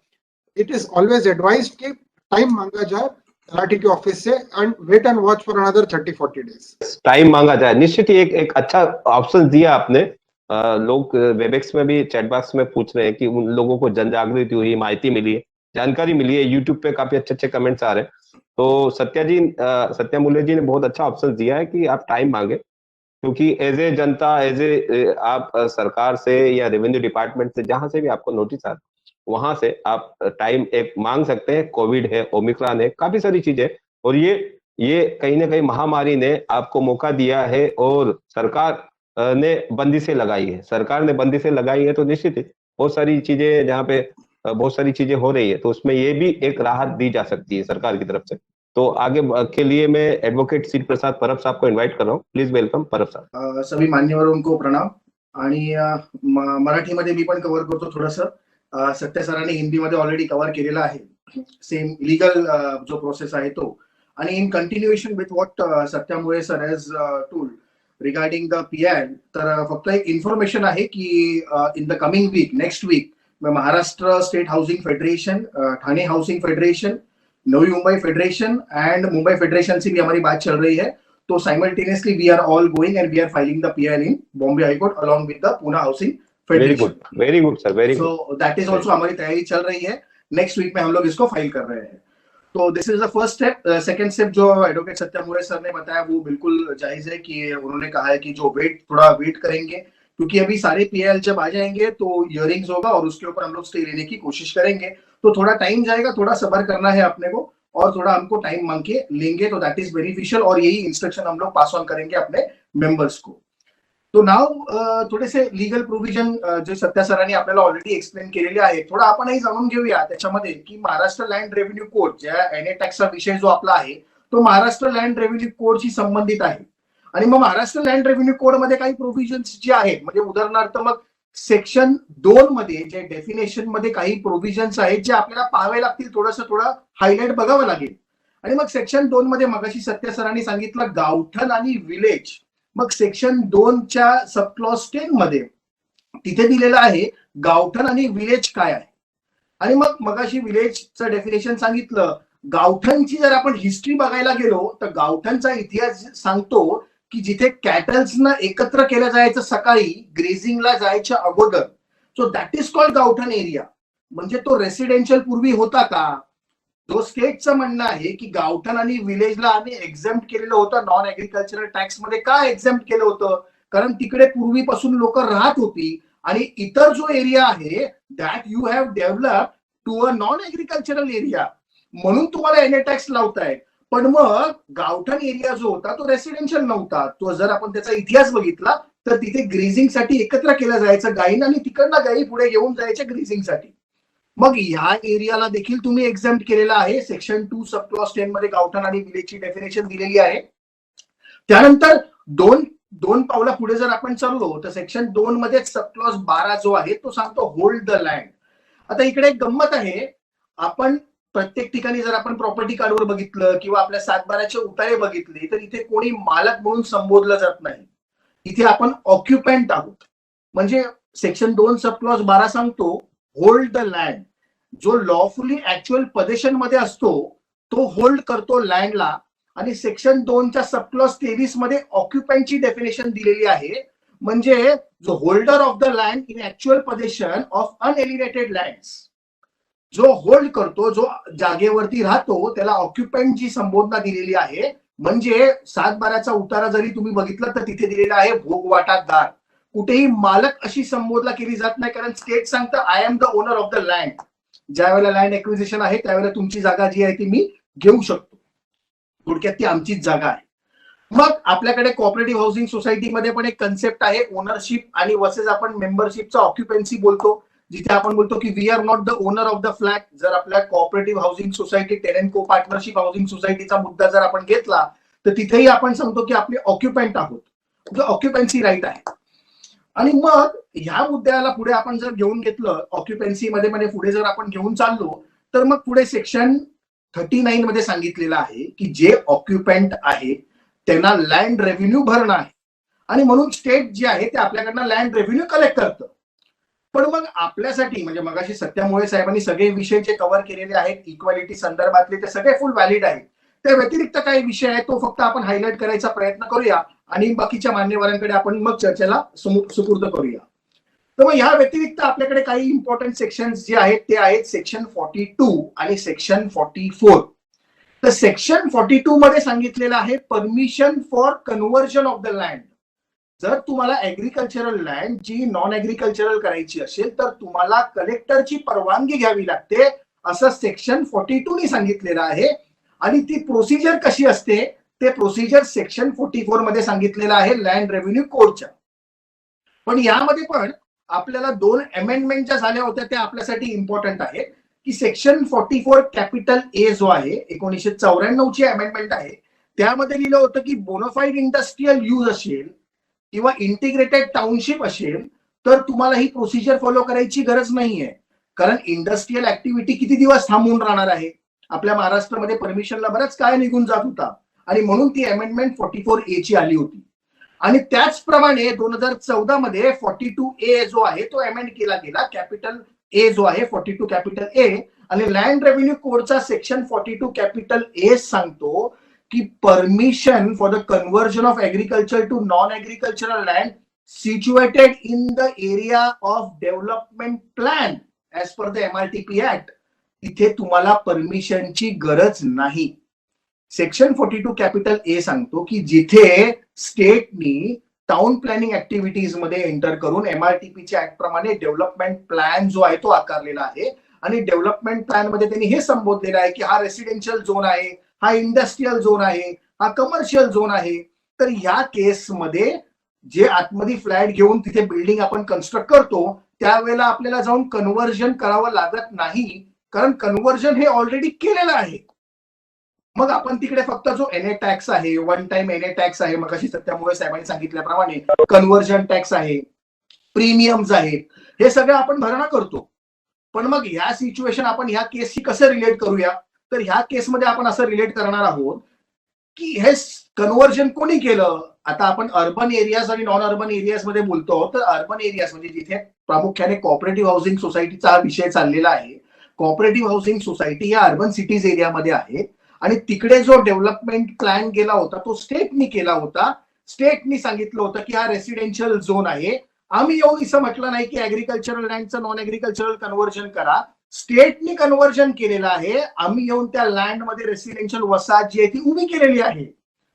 इट इज ऑलवेज एडवाइज्ड कि टाइम मांगा जाए तलाठी के ऑफिस से and wait and watch for another 30-40 days. Time मांगा जाए, निश्चित ही एक अच्छा ऑप्शन दिया आपने। लोग वेबएक्स में भी चैट बॉक्स में पूछ रहे हैं कि उन लोगों को जन जागृति हुई, माहिती मिली है, जानकारी मिली है। यूट्यूब पे काफी अच्छे अच्छे कमेंट्स आ रहे हैं। तो सत्या मूल्य जी ने बहुत अच्छा ऑप्शन दिया है कि आप टाइम मांगे, क्योंकि as a Janata, as a आप सरकार से या रेवेन्यू डिपार्टमेंट से जहां से भी आपको नोटिस आता है, वहां से आप टाइम एक मांग सकते हैं। कोविड है, ओमिक्रॉन है, काफी सारी चीजें, और ये कहीं ना कहीं महामारी ने आपको मौका दिया है और सरकार ने बंदिशें लगाई है। सरकार ने बंदिशें लगाई है तो निश्चित ही बहुत सारी चीजें, जहाँ पे बहुत सारी चीजें हो रही है, तो उसमें ये भी एक राहत दी जा सकती है सरकार की तरफ से। तो आगे के लिए मैं एडवोकेट श्री प्रसाद परब साहब को इन्वाइट कर रहा हूँ। प्लीज वेलकम परब साहब। सभी मान्यवरों प्रणाम। आणि मराठीमध्ये मी पण कव्हर करतो थोडंसं. सत्य सरांनी हिंदीमध्ये ऑलरेडी कव्हर केलेला आहे सेम लीगल जो प्रोसेस आहे तो. आणि इन कंटिन्युएशन विथ व्हॉट सत्यामुळे sir has told regarding the PL, तर फक्त एक इन्फॉर्मेशन आहे की in the coming week, next week, Maharashtra state housing federation, Thane housing federation, Navi Mumbai federation and Mumbai federation से भी हमारी बात चल रही है. तो simultaneously we are all going and we are filing the PL in Bombay high court along with the Pune housing federation. Very good sir, very good. So that is also हमारी तैयारी चल रही है. नेक्स्ट वीक में हम लोग इसको फाइल कर रहे हैं. तो this is the first step. Second step जो एडवोकेट सत्यामुळे सर ने बताया वो बिल्कुल जायज है कि उन्होंने कहा है कि जो थोड़ा वेट करेंगे, क्योंकि अभी सारे पीएल जब आ जाएंगे तो हियरिंग्स होगा और उसके ऊपर हम लोग स्टे लेने की कोशिश करेंगे. तो थोड़ा टाइम जाएगा, थोड़ा सब्र करना है अपने को और थोड़ा हमको टाइम मांग के लेंगे तो दैट इज बेनिफिशियल. और यही इंस्ट्रक्शन हम लोग पास ऑन करेंगे अपने मेंबर्स को. तो नाव थोडेसे लीगल प्रोव्हिजन जे सत्या सरांनी आपल्याला ऑलरेडी एक्सप्लेन केलेले आहे, थोडा आपणही जाणून घेऊया त्याच्यामध्ये की महाराष्ट्र लँड रेव्हेन्यू कोड, ज्या एनए टॅक्सचा विषय जो आपला आहे तो महाराष्ट्र लँड रेव्हेन्यू कोडशी संबंधित आहे. आणि मग महाराष्ट्र लँड रेव्हेन्यू कोड मध्ये काही प्रोव्हिजन्स जे आहेत, म्हणजे उदाहरणार्थ मग सेक्शन 2 मध्ये जे डेफिनेशन मध्ये काही प्रोव्हिजन्स आहेत जे आपल्याला पाहावे लागतील, थोडं हायलाइट बघावं लागेल. आणि मग सेक्शन 2 मध्ये मगाशी सत्य सरांनी सांगितलं गावठण आणि विलेज. मग सेक्शन 2च्या सब क्लॉज 10 मध्ये तिथे दिलेलं आहे गावठण आणि विलेज काय आहे. आणि मग मगाशी विलेजचं डेफिनेशन सांगितलं. गावठणची जर आपण हिस्ट्री बघायला गेलो तर गावठणचा इतिहास सांगतो की जिथे कॅटल्सना एकत्र केलं जायचं सकाळी ग्रेझिंगला जायच्या अगोदर, so that is called gaothan area. म्हणजे तो रेसिडेन्शियल पूर्वी होता का? जो स्टेटचं म्हणणं आहे की गावठण आणि विलेजला आम्ही एक्झेम्प्ट केलेलं होतं नॉन ऍग्रिकल्चरल टॅक्स मध्ये. का एक्झेम्प्ट केलं होतं? कारण तिकडे पूर्वीपासून लोक राहत होती आणि इतर जो एरिया आहे that you have develop to a non agricultural area, म्हणून तुम्हाला एनए टॅक्स लावतायत. पण मग गावठण एरिया जो होता तो रेसिडेन्शियल नव्हता. तो जर आपण त्याचा इतिहास बघितला तर तिथे ग्रेझिंगसाठी एकत्र केलं जायचं गायीन आणि तिकडनं गायी पुढे घेऊन जायच्या ग्रेझिंगसाठी. मग ह्या एरियाला देखील तुम्ही एक्झेम्प्ट केलेला आहे. सेक्शन 2 सब क्लॉज 10 मध्ये गावठण आणि विलेजची डेफिनेशन दिलेली आहे. त्यानंतर दोन पावला पुढे जर आपण चाललो तर सेक्शन 2 मध्ये सब क्लॉज 12 जो आहे तो सांगतो होल्ड द लँड. आता इकडे एक गंमत आहे. आपण प्रत्येक ठिकाणी जर आपण प्रॉपर्टी कार्डवर बघितलं किंवा आपल्या 7/12चे उतारे बघितले तर इथे कोणी मालक म्हणून संबोधलं जात नाही. इथे आपण ऑक्युपंट आहोत. म्हणजे सेक्शन 2 सब क्लॉज 12 सांगतो होल्ड द लँड. जो लॉफुली ऍक्च्युअल पोझिशन मध्ये असतो तो होल्ड करतो लँडला. आणि सेक्शन 2च्या सब क्लॉज 23 मध्ये ऑक्युपंटची डेफिनेशन दिलेली आहे. म्हणजे जो holder of the land in actual position of unalienated lands, जो होल्ड करतो, जो जागेवरती राहतो, त्याला ऑक्युपंटची संबोधना दिलेली आहे. म्हणजे 7/12चा उतारा जरी तुम्ही बघितलं तर तिथे दिलेला आहे भोगवाटादार. कुठेही मालक अशी संबोधना केली जात नाही, कारण स्टेट सांगतं I am the owner of the land. ज्या वेळेला लँड एक्विजिशन आहे त्यावेळेला तुमची जागा जी आहे ती मी घेऊ शकतो. थोडक्यात ती आमचीच जागा आहे. मग आपल्याकडे कोऑपरेटिव्ह हाऊसिंग सोसायटीमध्ये पण एक कन्सेप्ट आहे ओनरशिप आणि वर्सेस आपण मेंबरशिपचा ऑक्युपन्सी बोलतो, जिथे आपण बोलतो की we are not the owner of the flat. जर आपल्या cooperative housing society tenant co partnership housing सोसायटीचा मुद्दा जर आपण घेतला तर तिथेही आपण सांगतो की आपले ऑक्युपंट आहोत, जो ऑक्युपन्सी राईट आहे. आणि मग ह्या मुद्द्याला पुढे आपण जर घेऊन घेतलं ऑक्युपन्सी मध्ये पुढे जर आपण घेऊन चाललो तर मग पुढे सेक्शन 39 मध्ये सांगितलेलं आहे की जे ऑक्युपंट आहे त्यांना लँड रेव्हेन्यू भरणं आहे आणि म्हणून स्टेट जे आहे ते आपल्याकडनं लँड रेव्हेन्यू कलेक्ट करतं. पण मग आपल्यासाठी म्हणजे मगाशी सत्यामुळे साहेबांनी सगळे विषय जे कव्हर केलेले आहेत इक्वालिटी संदर्भातले ते सगळे फुल व्हॅलिड आहेत. त्या व्यतिरिक्त काही विषय आहे तो फक्त आपण हायलाइट करायचा प्रयत्न करूया आणि बाकीच्या मान्यवरांकडे आपण मग चर्चेला सुपूर्द करूया. तर मग ह्या व्यतिरिक्त आपल्याकडे काही इम्पॉर्टंट सेक्शन जे आहेत ते आहेत सेक्शन 42 आणि सेक्शन 44. तर सेक्शन 42 मध्ये सांगितलेलं आहे permission for conversion of the land. जर तुम्हाला ऍग्रिकल्चरल लँड जी नॉन ऍग्रिकल्चरल करायची असेल तर तुम्हाला कलेक्टरची परवानगी घ्यावी लागते असं सेक्शन 42 नी सांगितलेलं आहे. आणि ती प्रोसिजर कशी असते ते प्रोसिजर सेक्शन 44 मध्ये सांगितलेलं आहे लँड रेव्हेन्यू कोडच्या. पण यामध्ये पण आपल्याला 2 अमेंडमेंट ज्या झाल्या होत्या त्या आपल्यासाठी इम्पॉर्टंट आहेत की सेक्शन 44 कॅपिटल ए जो आहे 1994 ची अमेंडमेंट आहे त्यामध्ये लिहिलं होतं की बोनाफाईड इंडस्ट्रियल यूज असेल किंवा इंटिग्रेटेड टाउनशिप असेल तर तुम्हाला ही प्रोसिजर फॉलो करायची गरज नाहीये. कारण इंडस्ट्रियल ऍक्टिव्हिटी किती दिवस थांबून राहणार आहे. आपल्या महाराष्ट्रामध्ये परमिशनला बराच काळ निघून जात होता आणि म्हणून ती अमेंडमेंट 44A ची आली होती. आणि त्याचप्रमाणे 2014 मध्ये 42A जो आहे तो अमेंड केला गेला. कॅपिटल ए जो आहे 42 कॅपिटल ए आणि लँड रेव्हेन्यू कोडचा सेक्शन 42 कॅपिटल ए सांगतो की permission for the conversion of agriculture to non agricultural land situated in the area of development plan as per the MRTP act इथे तुम्हाला परमिशनची गरज नाही. सेक्शन 42 कॅपिटल ए सांगतो की जिथे स्टेटनी टाउन प्लॅनिंग ऍक्टिव्हिटीज मध्ये एंटर करून MRTPच्या ऍक्ट प्रमाणे डेव्हलपमेंट प्लॅन जो आहे तो आकारलेला आहे आणि डेव्हलपमेंट प्लॅन मध्ये त्यांनी हे संबोधलेलं आहे की हा रेसिडेन्शियल झोन आहे, हा इंडस्ट्रियल झोन आहे, हा कमर्शियल झोन आहे. तर या केसमध्ये जे आतमध्ये फ्लॅट घेऊन तिथे बिल्डिंग आपण कन्स्ट्रक्ट करतो त्यावेळेला आपल्याला जाऊन कन्व्हर्जन करावं लागत नाही कारण कन्व्हर्जन हे ऑलरेडी केलेलं आहे. मग आपण तिकडे फक्त जो NA टॅक्स आहे वन टाइम NA टॅक्स आहे मगाशी सत्यामुळे साहेबांनी सांगितल्याप्रमाणे कन्व्हर्जन टॅक्स आहे, प्रीमियम्स आहेत, हे सगळं आपण भरणा करतो. पण मग ह्या सिच्युएशन आपण ह्या केसशी कसं रिलेट करूया तर ह्या केसमध्ये आपण असं रिलेट करणार आहोत की हे कन्व्हर्जन कोणी केलं. आता आपण अर्बन एरियाज आणि नॉन अर्बन एरियाज मध्ये बोलतो तर अर्बन एरियाज म्हणजे जिथे प्रामुख्याने कॉपरेटिव्ह हाऊसिंग सोसायटीचा हा विषय चाललेला आहे. कॉपरेटिव्ह हाऊसिंग सोसायटी या अर्बन सिटीज एरियामध्ये आहेत आणि तिकडे जो डेव्हलपमेंट प्लॅन केला होता तो स्टेटनी केला होता. स्टेटनी सांगितलं होतं की हा रेसिडेन्शियल झोन आहे. आम्ही येऊन असं म्हटलं नाही की ऍग्रिकल्चरल लँडचं नॉन ऍग्रिकल्चरल कन्व्हर्जन करा. स्टेटनी कन्व्हर्जन केलेलं आहे. आम्ही येऊन त्या लँड मध्ये रेसिडेन्शियल वसाहत जी आहे ती उभी केलेली आहे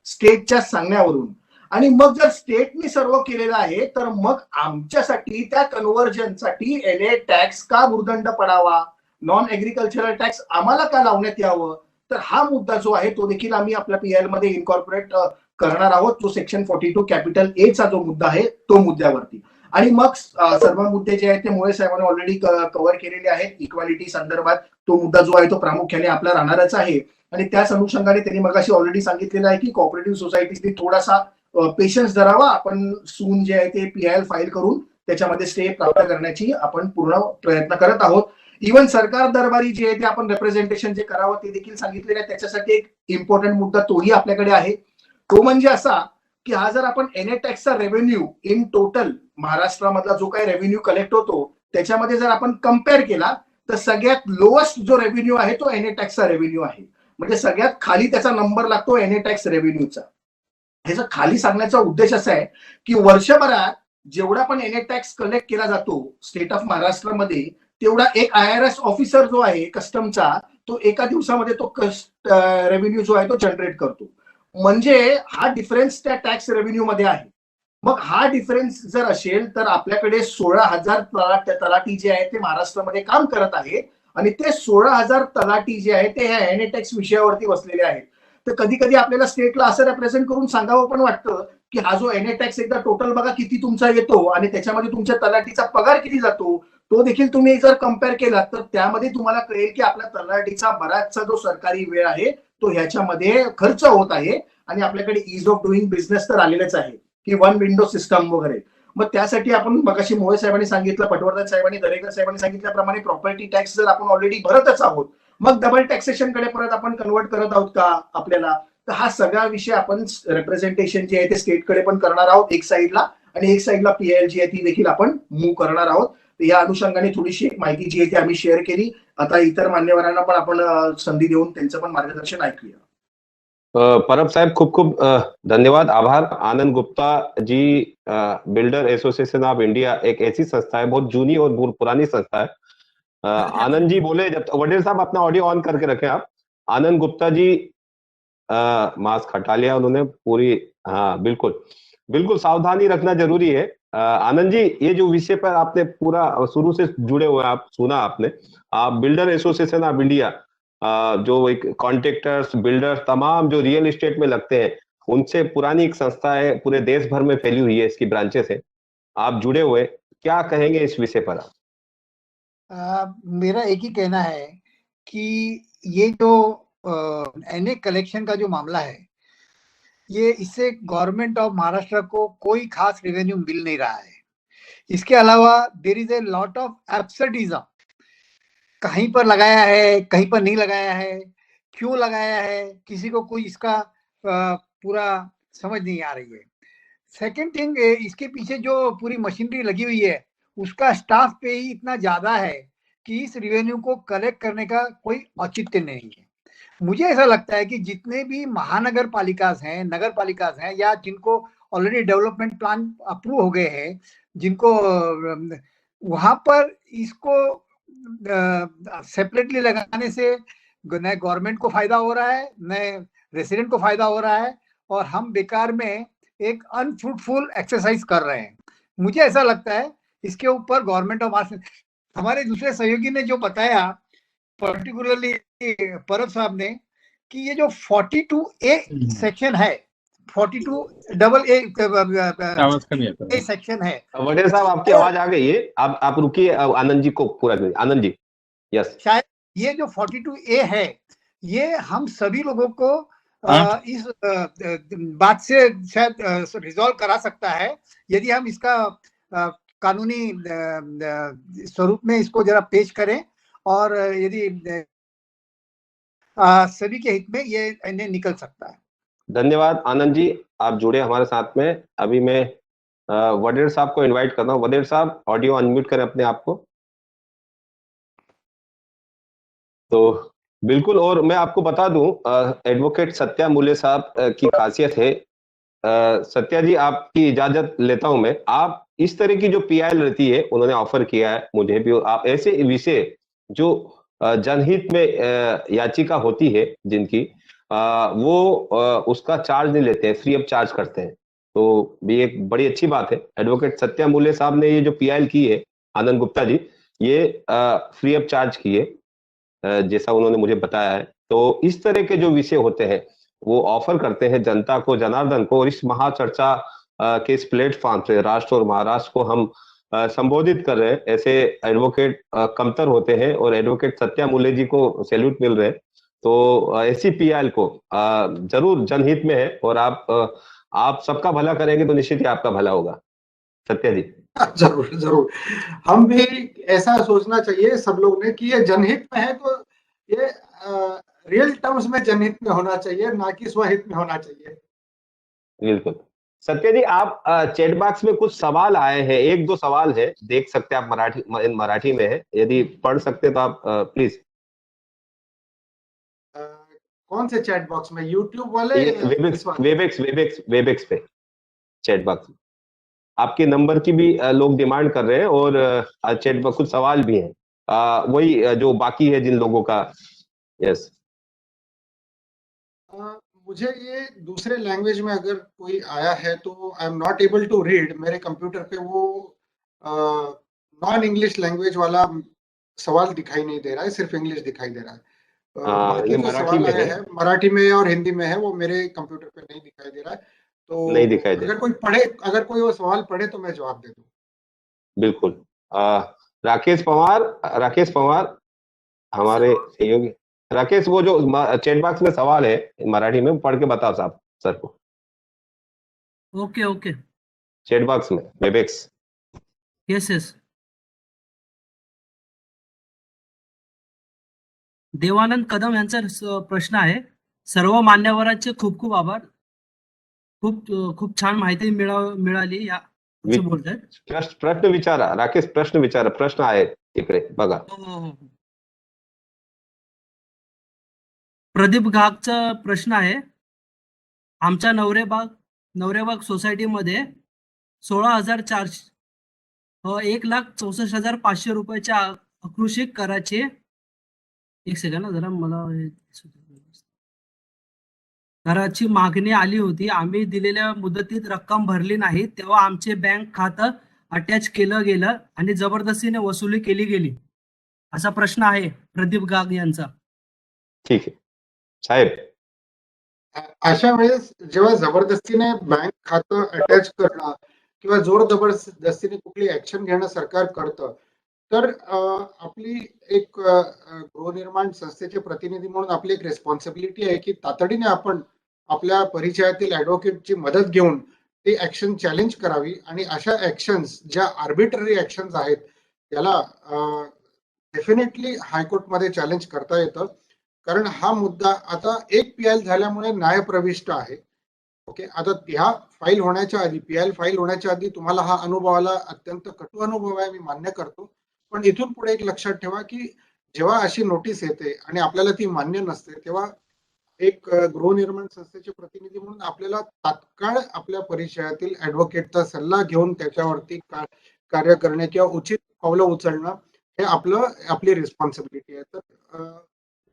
स्टेटच्या सांगण्यावरून. आणि मग जर स्टेटनी सर्व केलेलं आहे तर मग आमच्यासाठी त्या कन्व्हर्जनसाठी NA टॅक्स का भुर्दंड पडावा, नॉन ऍग्रिकल्चरल टॅक्स आम्हाला का लावण्यात यावं. तर हा मुद्दा जो आहे तो देखील आम्ही आपल्या PL मध्ये इन्कॉर्पोरेट करणार आहोत. जो सेक्शन 42 कॅपिटल ए चा जो मुद्दा आहे तो मुद्द्यावरती. आणि मग सर्व मुद्दे जे आहेत ते मोळे साहेबांनी ऑलरेडी कव्हर केलेले आहेत. इक्वालिटी संदर्भात तो मुद्दा जो आहे तो प्रामुख्याने आपला राहणारच आहे. आणि त्याच अनुषंगाने त्यांनी मगाशी ऑलरेडी सांगितलेलं आहे की कॉपरेटिव्ह सोसायटीजनी थोडासा पेशन्स धरावा. आपण सून जे आहे ते PIL फाईल करून त्याच्यामध्ये स्टे प्राप्त करण्याची आपण पूर्ण प्रयत्न करत आहोत. इव्हन सरकार दरबारी जे आहे ते आपण रिप्रेझेंटेशन जे करावं ते देखील सांगितलेलं आहे. त्याच्यासाठी एक इम्पॉर्टंट मुद्दा तोही आपल्याकडे आहे. तो म्हणजे असा की हा जर आपण NA टॅक्सचा रेव्हेन्यू इन टोटल महाराष्ट्रामधला जो काही रेव्हेन्यू कलेक्ट होतो त्याच्यामध्ये जर आपण कम्पेअर केला तर सगळ्यात लोएस्ट जो रेव्हेन्यू आहे तो NA टॅक्सचा रेव्हेन्यू आहे. म्हणजे सगळ्यात खाली त्याचा नंबर लागतो NA टॅक्स रेव्हेन्यूचा. ह्याचा खाली सांगण्याचा उद्देश असा आहे की वर्षभरात जेवढा पण NA टॅक्स कलेक्ट केला जातो स्टेट ऑफ महाराष्ट्रामध्ये तेवढा एक IRS ऑफिसर जो आहे कस्टमचा तो एका दिवसामध्ये तो रेव्हेन्यू जो आहे तो जनरेट करतो. म्हणजे हा डिफरन्स त्या टॅक्स रेव्हेन्यू मध्ये आहे. मग हा डिफरन्स जर असेल तर आपल्याकडे 16,000 तलाठी जे आहेत ते महाराष्ट्रामध्ये काम करत आहेत आणि ते 16,000 तलाठी जे आहेत ते ह्या NA टॅक्स विषयावरती बसलेले आहेत. तर कधी कधी आपल्याला स्टेटला असं रिप्रेझेंट करून सांगावं पण वाटतं की हा जो NA टॅक्स एकदा टोटल बघा किती तुमचा येतो आणि त्याच्यामध्ये तुमच्या तलाठीचा पगार किती जातो तो देखील तुम्ही जर कम्पेअर केला तर त्यामध्ये तुम्हाला कळेल की आपल्या तलाठीचा बराचसा जो सरकारी वेळ आहे तो ह्याच्यामध्ये खर्च होत आहे. आणि आपल्याकडे इज ऑफ डुईंग बिझनेस तर आलेलंच आहे की वन विंडो सिस्टम वगैरे. मग त्यासाठी आपण मगाशी मोळे साहेबांनी सांगितलं, पटवर्धन साहेबांनी, दरेकर साहेबांनी सांगितल्याप्रमाणे प्रॉपर्टी टॅक्स जर आपण ऑलरेडी भरतच आहोत मग डबल टॅक्सेशनकडे परत आपण कन्वर्ट करत आहोत का आपल्याला? तर हा सगळा विषय आपण रिप्रेझेंटेशन जे आहे ते स्टेटकडे पण करणार आहोत एक साईडला, आणि एक साईडला पीएल जी आहे ती देखील आपण मूव्ह करणार आहोत. या अनुषंगाने थोडीशी माहिती जी आहे ती आम्ही शेअर केली. आता इतर मान्यवरांना पण आपण संधी देऊन त्यांचं पण मार्गदर्शन ऐकूया. परब साहब खूप खूप धन्यवाद, आभार। आनंद Gupta ji, builder association of India एक ऐसी संस्था है, बहुत जूनी और पुरानी संस्था है। आनंद जी बोले, जब वडील साहब अपना ऑडियो ऑन करके रखें आप। आनंद गुप्ता जी, मास्क हटा लिया उन्होंने पूरी, हाँ बिल्कुल बिल्कुल सावधानी रखना जरूरी है। आनंद जी, ये जो विषय पर आपने पूरा शुरू से जुड़े हुए आप सुना आपने, आप बिल्डर एसोसिएशन ऑफ इंडिया, जो एक कॉन्ट्रैक्टर्स बिल्डर्स तमाम जो रियल एस्टेट में लगते हैं, उनसे पुरानी एक संस्था है, पूरे देश भर में फैली हुई है, इसकी ब्रांचेस है, आप जुड़े हुए, क्या कहेंगे इस विषय पर आप? मेरा एक ही कहना है कि ये जो एनए कलेक्शन का जो मामला है, ये इससे गवर्नमेंट ऑफ महाराष्ट्र को कोई खास रेवेन्यू मिल नहीं रहा है। इसके अलावा there is a lot of absurdism, कहीं पर लगाया है कहीं पर नहीं लगाया है, क्यों लगाया है, किसी को कोई इसका पूरा समझ नहीं आ रही है। सेकंड थिंग, इसके पीछे जो पूरी मशीनरी लगी हुई है उसका स्टाफ पे ही इतना ज्यादा है कि इस रेवेन्यू को कलेक्ट करने का कोई औचित्य नहीं है। मुझे ऐसा लगता है कि जितने भी महानगर पालिकास हैं, नगर पालिकास हैं, या जिनको ऑलरेडी डेवलपमेंट प्लान अप्रूव हो गए हैं, जिनको वहां पर इसको सेपरेटली लगाने से न गवर्नमेंट को फायदा हो रहा है, न रेसिडेंट को फायदा हो रहा है, और हम बेकार में एक अनफ्रूटफुल एक्सरसाइज कर रहे हैं। मुझे ऐसा लगता है इसके ऊपर गवर्नमेंट ऑफ महाराष्ट्र, हमारे दूसरे सहयोगी ने जो बताया, पर्टिकुलरली परब साहब ने, कि ये जो 42A सेक्शन है, 42AA सेक्शन है। वडील साहब, आपकी आवाज आ गई है, आप रुकिए, आनंद जी को पूरा करिए। आनंद जी, यस। शायद ये जो 42A है, ये हम सभी लोगों को इस बात से शायद रिजॉल्व करा सकता है, यदि हम इसका कानूनी स्वरूप में इसको जरा पेश करें, और यदि सभी के हित में ये इन्हें निकल सकता है। धन्यवाद आनंद जी, आप जुड़े हमारे साथ में। अभी मैं वडील साहब को इनवाइट करता हूँ। वडील साहब, ऑडियो अनम्यूट करें अपने आप को। तो बिल्कुल, और मैं आपको बता दूं, एडवोकेट सत्या मूले साहब की खासियत है, सत्या जी आपकी इजाजत लेता हूं मैं, आप इस तरह की जो पीआईएल रहती है, उन्होंने ऑफर किया है मुझे भी, आप ऐसे विषय जो जनहित में याचिका होती है जिनकी, वो उसका चार्ज नहीं लेते हैं, फ्री ऑफ चार्ज करते हैं। तो ये एक बड़ी अच्छी बात है। एडवोकेट सत्या मूले साहब ने ये जो पीआईएल की है, आनंद गुप्ता जी, ये फ्री ऑफ चार्ज की है, जैसा उन्होंने मुझे बताया है। तो इस तरह के जो विषय होते हैं वो ऑफर करते हैं जनता को, जनार्दन को, और इस महाचर्चा के इस प्लेटफॉर्म से राष्ट्र और महाराष्ट्र को हम संबोधित कर रहे हैं। ऐसे एडवोकेट कमतर होते हैं, और एडवोकेट सत्या मूले जी को सैल्यूट मिल रहे हैं। तो ऐसी पीआईएल को जरूर जनहित में है, और आप सबका भला करेंगे तो निश्चित ही आपका भला होगा। सत्या जी। जरूर जरूर, हम भी ऐसा सोचना चाहिए सब लोग ने कि ये जनहित में है, तो ये रियल टर्म्स में जनहित में होना चाहिए, ना कि स्वहित में होना चाहिए। बिल्कुल। सत्या जी, आप चैट बॉक्स में कुछ सवाल आए हैं, एक दो सवाल है, देख सकते हैं आप, मराठी में है, यदि पढ़ सकते तो आप प्लीज। कौन से चैट बॉक्स में, यूट्यूब वाले? वेबएक्स पे चैट बॉक्स में आपके नंबर की भी लोग डिमांड कर रहे हैं, और चैट बॉक्स कुछ सवाल भी हैं, वही जो बाकी है जिन लोगों का। यस। मुझे ये दूसरे लैंग्वेज में अगर कोई आया है तो I am not able to read, मेरे कंप्यूटर पे वो नॉन इंग्लिश लैंग्वेज वाला सवाल दिखाई नहीं दे रहा है, सिर्फ इंग्लिश दिखाई दे रहा है। बाकी जो सवाल आया है मराठी में और हिंदी में है, वो मेरे कंप्यूटर पे नहीं दिखाई दे रहा है। तो नहीं दिखाई दे, अगर कोई वो सवाल पढ़े तो मैं जवाब दे दूं। बिल्कुल। राकेश पवार हमारे सहयोगी। राकेश, वो जो चैट बॉक्स में सवाल है मराठी में, पढ़ के बताओ साहब सर को। ओके। चैट बॉक्स में वेबएक्स। यस। देवानंद कदम यांचा प्रश्न आहे. सर्व मान्यवरांचे खूप खूप आभार. खूप छान माहिती मिळाली या असं बोलतायत. प्रश्न विचारा राकेश, प्रश्न विचारा. प्रश्न आहे इकडे बघा. हो. प्रदीप घागचा प्रश्न आहे. आमच्या नवरेबाग सोसायटीमध्ये 16,400 1,64,500 रुपयाच्या आकृषिक कराची, एक सेकंड जरा मला कराची मागणी आली होती. आम्ही दिलेल्या मुदतीत रक्कम भरली नाही, तेव्हा आमचे बँक खातं अटॅच केलं गेलं आणि जबरदस्तीने वसुली केली गेली, असा प्रश्न आहे प्रदीप गाग यांचा. ठीक आहे साहेब. अशा वेळेस जेव्हा जबरदस्तीने बँक खातं अटॅच करणं किंवा जोर जबरदस्तीने कुठली ऍक्शन घेणं सरकार करतं, तर आपली एक गृहनिर्माण संस्थेचे प्रतिनिधी म्हणून आपली एक रिस्पॉन्सिबिलिटी आहे की तातडीने आपण आपल्या परिचयातील ऍडव्होकेटची मदत घेऊन ती ऍक्शन चॅलेंज करावी. आणि अशा ऍक्शन्स ज्या आर्बिट्ररी ऍक्शन्स आहेत त्याला डेफिनेटली हायकोर्टमध्ये चॅलेंज करता येतं. कारण हा मुद्दा आता एक पीआय झाल्यामुळे न्यायप्रविष्ट आहे. ओके, आता ह्या फाईल होण्याच्या आधी, पीआय फाईल होण्याच्या आधी तुम्हाला हा अनुभवाला अत्यंत कटू अनुभव आहे, मी मान्य करतो. पण इथून पुढे एक लक्षात ठेवा की जेव्हा अशी नोटीस येते आणि आपल्याला ती मान्य नसते, तेव्हा एक गृहनिर्माण संस्थेचे प्रतिनिधी म्हणून आपल्याला तात्काळ आपल्या परिचयातील ऍडव्होकेटचा सल्ला घेऊन त्याच्यावरती कार्य करणे किंवा उचित पावलं उचलणं हे आपली रिस्पॉन्सिबिलिटी आहे. तर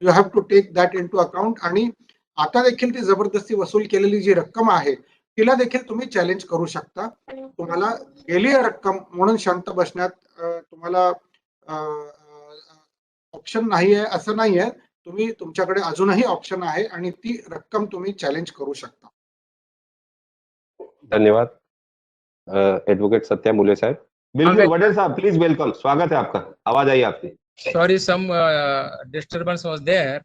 you have to take that into account. आणि आता देखील ती जबरदस्ती वसूल केलेली जी रक्कम आहे तिला देखील तुम्ही चॅलेंज करू शकता. तुम्हाला गेली रक्कम म्हणून शांत बसण्यात तुम्हाला ऑप्शन नाही आहे असं नाही आहे. तुमच्याकडे अजूनही ऑप्शन आहे आणि ती रक्कम तुम्ही चॅलेंज करू शकता. धन्यवाद एडवोकेट सत्या मुले साहब. बिल्कुल वडेल साहब, प्लीज वेलकम, स्वागत है आपका. आवाज आई आपकी. Sorry, some disturbance was there.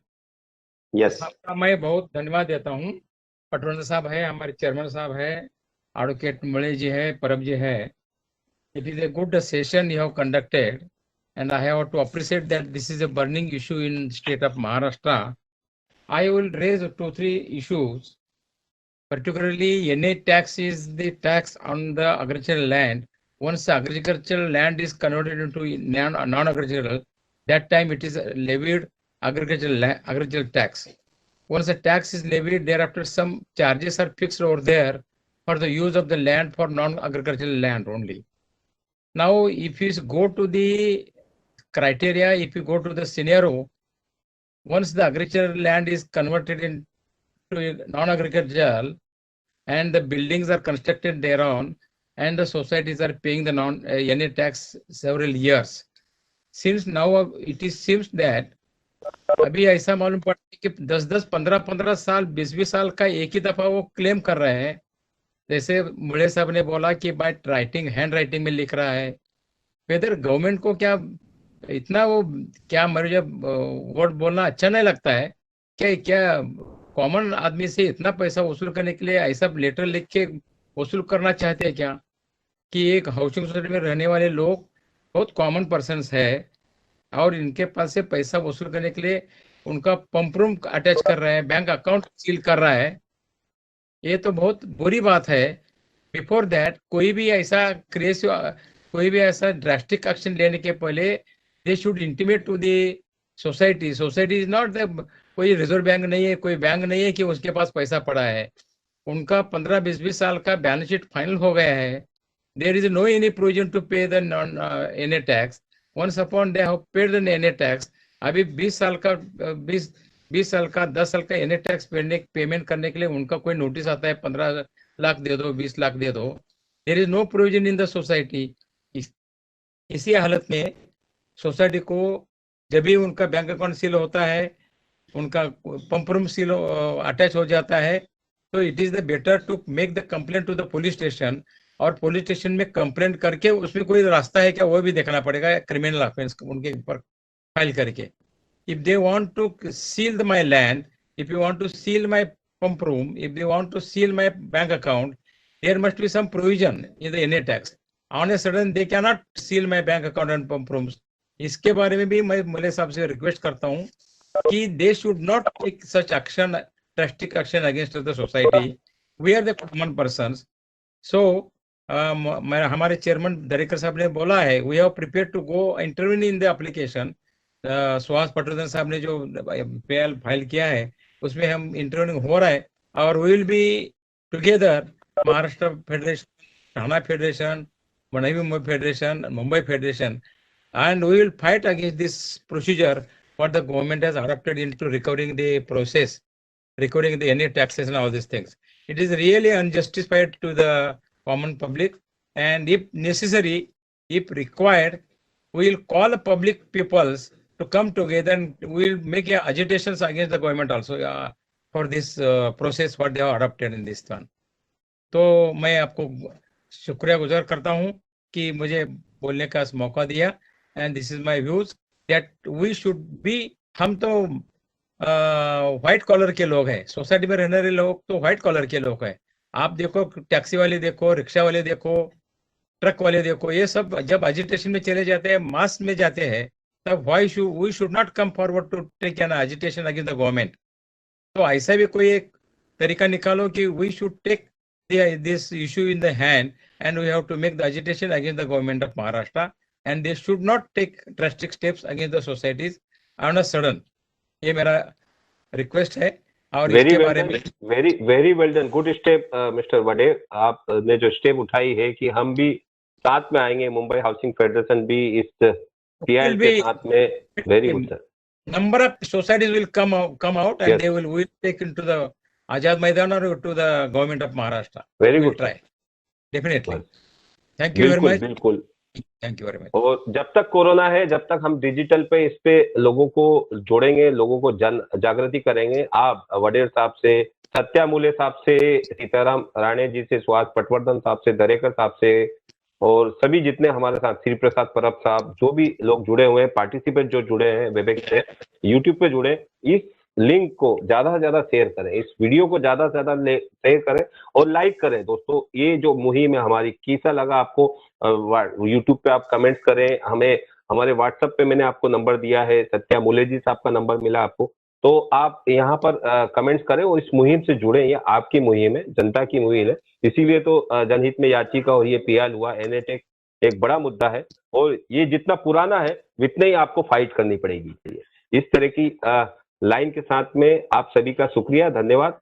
Yes, आपका मैं बहुत धन्यवाद देता हूँ. पटवर्धन साहब है, हमारे चेयरमैन साहब है, एडवोकेट मले जी है, परब जी है. It is a good session you have conducted and I have to appreciate that this is a burning issue in state of Maharashtra. I will raise 2-3 issues. Particularly, NA tax is the tax on the agricultural land. Once the agricultural land is converted into non-agricultural, that time it is levied agricultural tax. Once the tax is levied, thereafter some charges are fixed over there for the use of the land for non-agricultural land only. Now, if you go to the criteria, if you go to the scenario, once the agricultural land is converted into non-agricultural and the buildings are constructed thereon and the societies are paying the NA tax several years. Since now it seems that अभी ऐसा मालूम पड़ा कि 10-10, 15-15 साल, 20-20 साल का एक ही दफा वो क्लेम कर रहे हैं. जैसे मुले साहब ने बोला कि बाय राइटिंग, हैंड राइटिंग में लिख रहा है. वेदर गवर्नमेंट को क्या इतना वो क्या मुझे वर्ड बोलना अच्छा नहीं लगता है क्या कॉमन आदमी से इतना पैसा वसूल करने के लिए ऐसा लेटर लिख के वसूल करना चाहते हैं क्या? कि एक हाउसिंग सोसाइटी में रहने वाले लोग बहुत कॉमन पर्सन्स है और इनके पास से पैसा वसूल करने के लिए उनका पंप रूम अटैच कर रहे हैं, बैंक अकाउंट सील कर रहा है. ये तो बहुत बुरी बात है. बिफोर दैट कोई भी ऐसा ड्रास्टिक एक्शन लेने के पहले they should intimate to the society. Society is not the कोई रिजर्व बैंक नहीं है, कोई बैंक नहीं है कि उसके पास पैसा पड़ा है. उनका 15-20 साल का बैलेंस शीट फाइनल हो गया है. There is no any provision to pay the NA tax. Once upon they have paid the NA tax. अभी 20 साल का 10 साल का NA tax पेमेंट करने के लिए उनका कोई नोटिस आता है 15 लाख दे दो, 20 लाख दे दो. There is no provision in the society. इसी हालत में सोसाइटी को जब भी उनका बैंक अकाउंट सील होता है, उनका पंप रूम सील अटैच हो जाता है, तो it is the better to make the complaint to the police station. और पुलिस स्टेशन में कंप्लेंट करके उसमें कोई रास्ता है क्या वो भी देखना पड़ेगा, क्रिमिनल ऑफेंस उनके ऊपर फाइल करके. If they want to seal my land, if you want to seal my pump room, if they want to seal my bank account, there must be some provision in the NA tax. On a sudden they can not seal my bank account and pump rooms. इसके बारे में भी मैं मुले साहब से request करता हूँ कि they should not take such action, drastic action against the society. We are the common persons. So हमारे चेयरमैन दरेकर साहब ने बोला है, we have prepared to go intervene in the application. Suhas Patwardhan साहब ने जो PL फाइल किया है उसमें हम इंटरव्यू हो रहा है, और we will be together, Maharashtra federation, Thane federation, Mannavi Federation, Mumbai Federation, and we will fight against this procedure what the government has adopted into recovering the process, recovering the any taxes and all these things. It is really unjustified to the common public, and if necessary, if required, we will call the public peoples to come together and we will make agitations against the government also for this process what they have adopted in this one. तो मैं आपको शुक्रिया गुजार करता हूं कि मुझे बोलने का मौका दिया, and this is my views that we should be, हम तो व्हाइट कॉलर के लोग हैं, सोसाइटी में रहने वाले लोग तो व्हाइट कॉलर के लोग हैं। आप देखो, टैक्सी वाले देखो, रिक्शा वाले देखो, ट्रक वाले देखो, ये सब जब एजिटेशन में चले जाते हैं, मास में जाते हैं, तब we should not come forward to take an agitation against the government. तो ऐसा भी कोई एक तरीका निकालो कि we should take this issue in the hand and we have to make the agitation against the government of Maharashtra, and they should not take drastic steps against the societies on a sudden. ये मेरा request है। और इसके बारे में very well done, good step mister Wader, आपने जो step उठाई है कि हम भी साथ में आएंगे, मुंबई हाउसिंग फेडरेशन भी इस PIL के साथ में। Very good sir. Number of societies will come out and they will take into the Azad Maidan or to the government of Maharashtra. Very good. Try. Definitely. Thank you very much. बिल्कुल। Thank you very much. और जब तक corona है, जब तक हम digital पे इस पे लोगों को जोड़ेंगे, लोगों को जागृति करेंगे। आप वडेर साहब से, सत्या मुले साहब से, सीताराम राणे जी से, सुहास पटवर्धन साहब से, दरेकर साहब से, और सभी जितने हमारे साथ, श्री प्रसाद परब साहब, जो भी लोग जुड़े हुए हैं, पार्टिसिपेंट जो जुड़े हैं वेबएक्स से, यूट्यूब पे जुड़े, इस लिंक को ज्यादा से ज्यादा शेयर करें, इस वीडियो को ज्यादा से ज्यादा शेयर करें और लाइक करें। दोस्तों, ये जो मुहिम है हमारी, कैसा लगा आपको? यूट्यूब पे आप कमेंट्स करें, हमें हमारे व्हाट्सएप पे मैंने आपको नंबर दिया है, सत्या मुले जी साहब का नंबर मिला आपको, तो आप यहाँ पर कमेंट्स करें और इस मुहिम से जुड़े। ये आपकी मुहिम है, जनता की मुहिम है, इसीलिए तो जनहित में याचिका और ये PIL हुआ, एनएटेक एक बड़ा मुद्दा है, और ये जितना पुराना है उतना ही आपको फाइट करनी पड़ेगी। इस तरह की लाइन के साथ में आप सभी का शुक्रिया, धन्यवाद।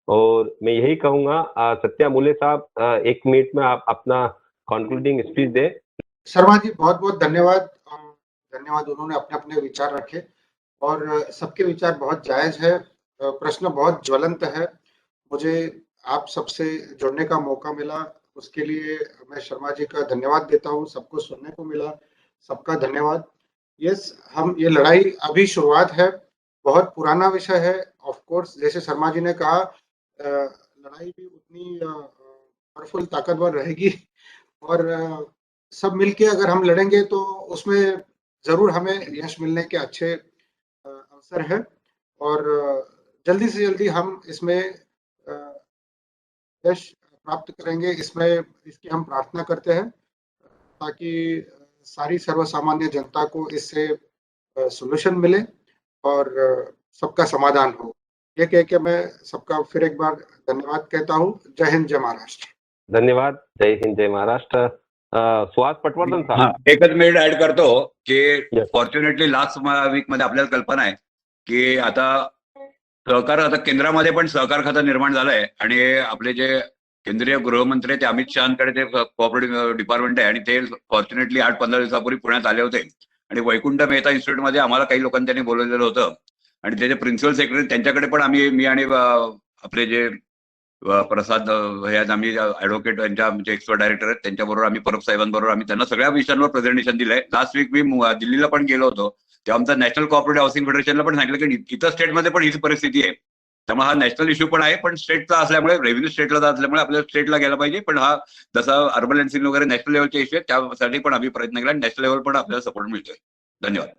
और मैं यही कहूंगा, सत्या मुले साहब 1 मिनट में आप अपना कंक्लूडिंग स्पीच दें। शर्मा जी, बहुत बहुत धन्यवाद। धन्यवाद, उन्होंने अपने अपने विचार रखे और सबके विचार बहुत जायज है, प्रश्न बहुत ज्वलंत है। मुझे आप सबसे जुड़ने का मौका मिला, उसके लिए मैं शर्मा जी का धन्यवाद देता हूँ। सबको सुनने को मिला, सबका धन्यवाद। यस, हम ये लड़ाई अभी शुरुआत है, बहुत पुराना विषय है। ऑफ कोर्स, जैसे शर्मा जी ने कहा, लड़ाई भी उतनी पावरफुल, ताकतवर रहेगी, और सब मिलके अगर हम लड़ेंगे तो उसमें जरूर हमें यश मिलने के अच्छे अवसर है, और जल्दी से जल्दी हम इसमें यश प्राप्त करेंगे, इसकी हम प्रार्थना करते हैं, ताकि सारी सर्वसामान्य जनता को इससे सॉल्यूशन मिले और सबका समाधान हो। ये कह के मैं सबका फिर एक बार धन्यवाद कहता हूँ। जय हिंद, जय महाराष्ट्र। धन्यवाद, जय हिंद, जय महाराष्ट्र। सुहास पटवर्धन साहब, एकच मिनिट ऍड करतो की फॉर्च्युनेटली लास्ट वीक मध्ये आपल्याला कल्पना आहे की आता केंद्रामध्ये पण सहकार खातं निर्माण झालंय, आणि आपले जे केंद्रीय गृहमंत्री आहेत ते अमित शहाकडे ते कोऑपरेटिव्ह डिपार्टमेंट आहे, आणि ते फॉर्च्युनेटली 8-15 दिवसापूर्वी पुण्यात आले होते, आणि वैकुंठ मेहता इन्स्टिट्यूटमध्ये आम्हाला काही लोकांनी त्यांनी बोलवलेलं होतं, आणि त्याचे प्रिन्सिपल सेक्रेटरी त्यांच्याकडे पण मी आणि आपले जे प्रसाद हे आम्ही ऍडव्होकेट यांच्या आमचे एक्सपर्ट डायरेक्टर आहेत, त्यांच्याबरोबर आम्ही परब साहेबांबरोबर आम्ही त्यांना सगळ्या विषयांवर प्रेझेंटेशन दिलंय। लास्ट वीक मी दिल्लीला पण गेलो होतो, तेव्हा आमचा नॅशनल कोऑपरेटिव्ह हाऊसिंग फेडरेशनला पण सांगितलं की इतर स्टेटमध्ये पण हीच परिस्थिती आहे, त्यामुळे हा नॅशनल इश्यू पण आहे, पण स्टेटचा असल्यामुळे, रेव्हेन्यू स्टेटला असल्यामुळे आपल्याला स्टेटला गेला पाहिजे, पण हा जसा अर्बन लँड सीलिंग वगैरे नॅशनल लेवलचे इश्यू आहेत त्यासाठी पण आम्ही प्रयत्न केला, नॅशनल लेवल पण आपल्याला सपोर्ट मिळतोय। धन्यवाद।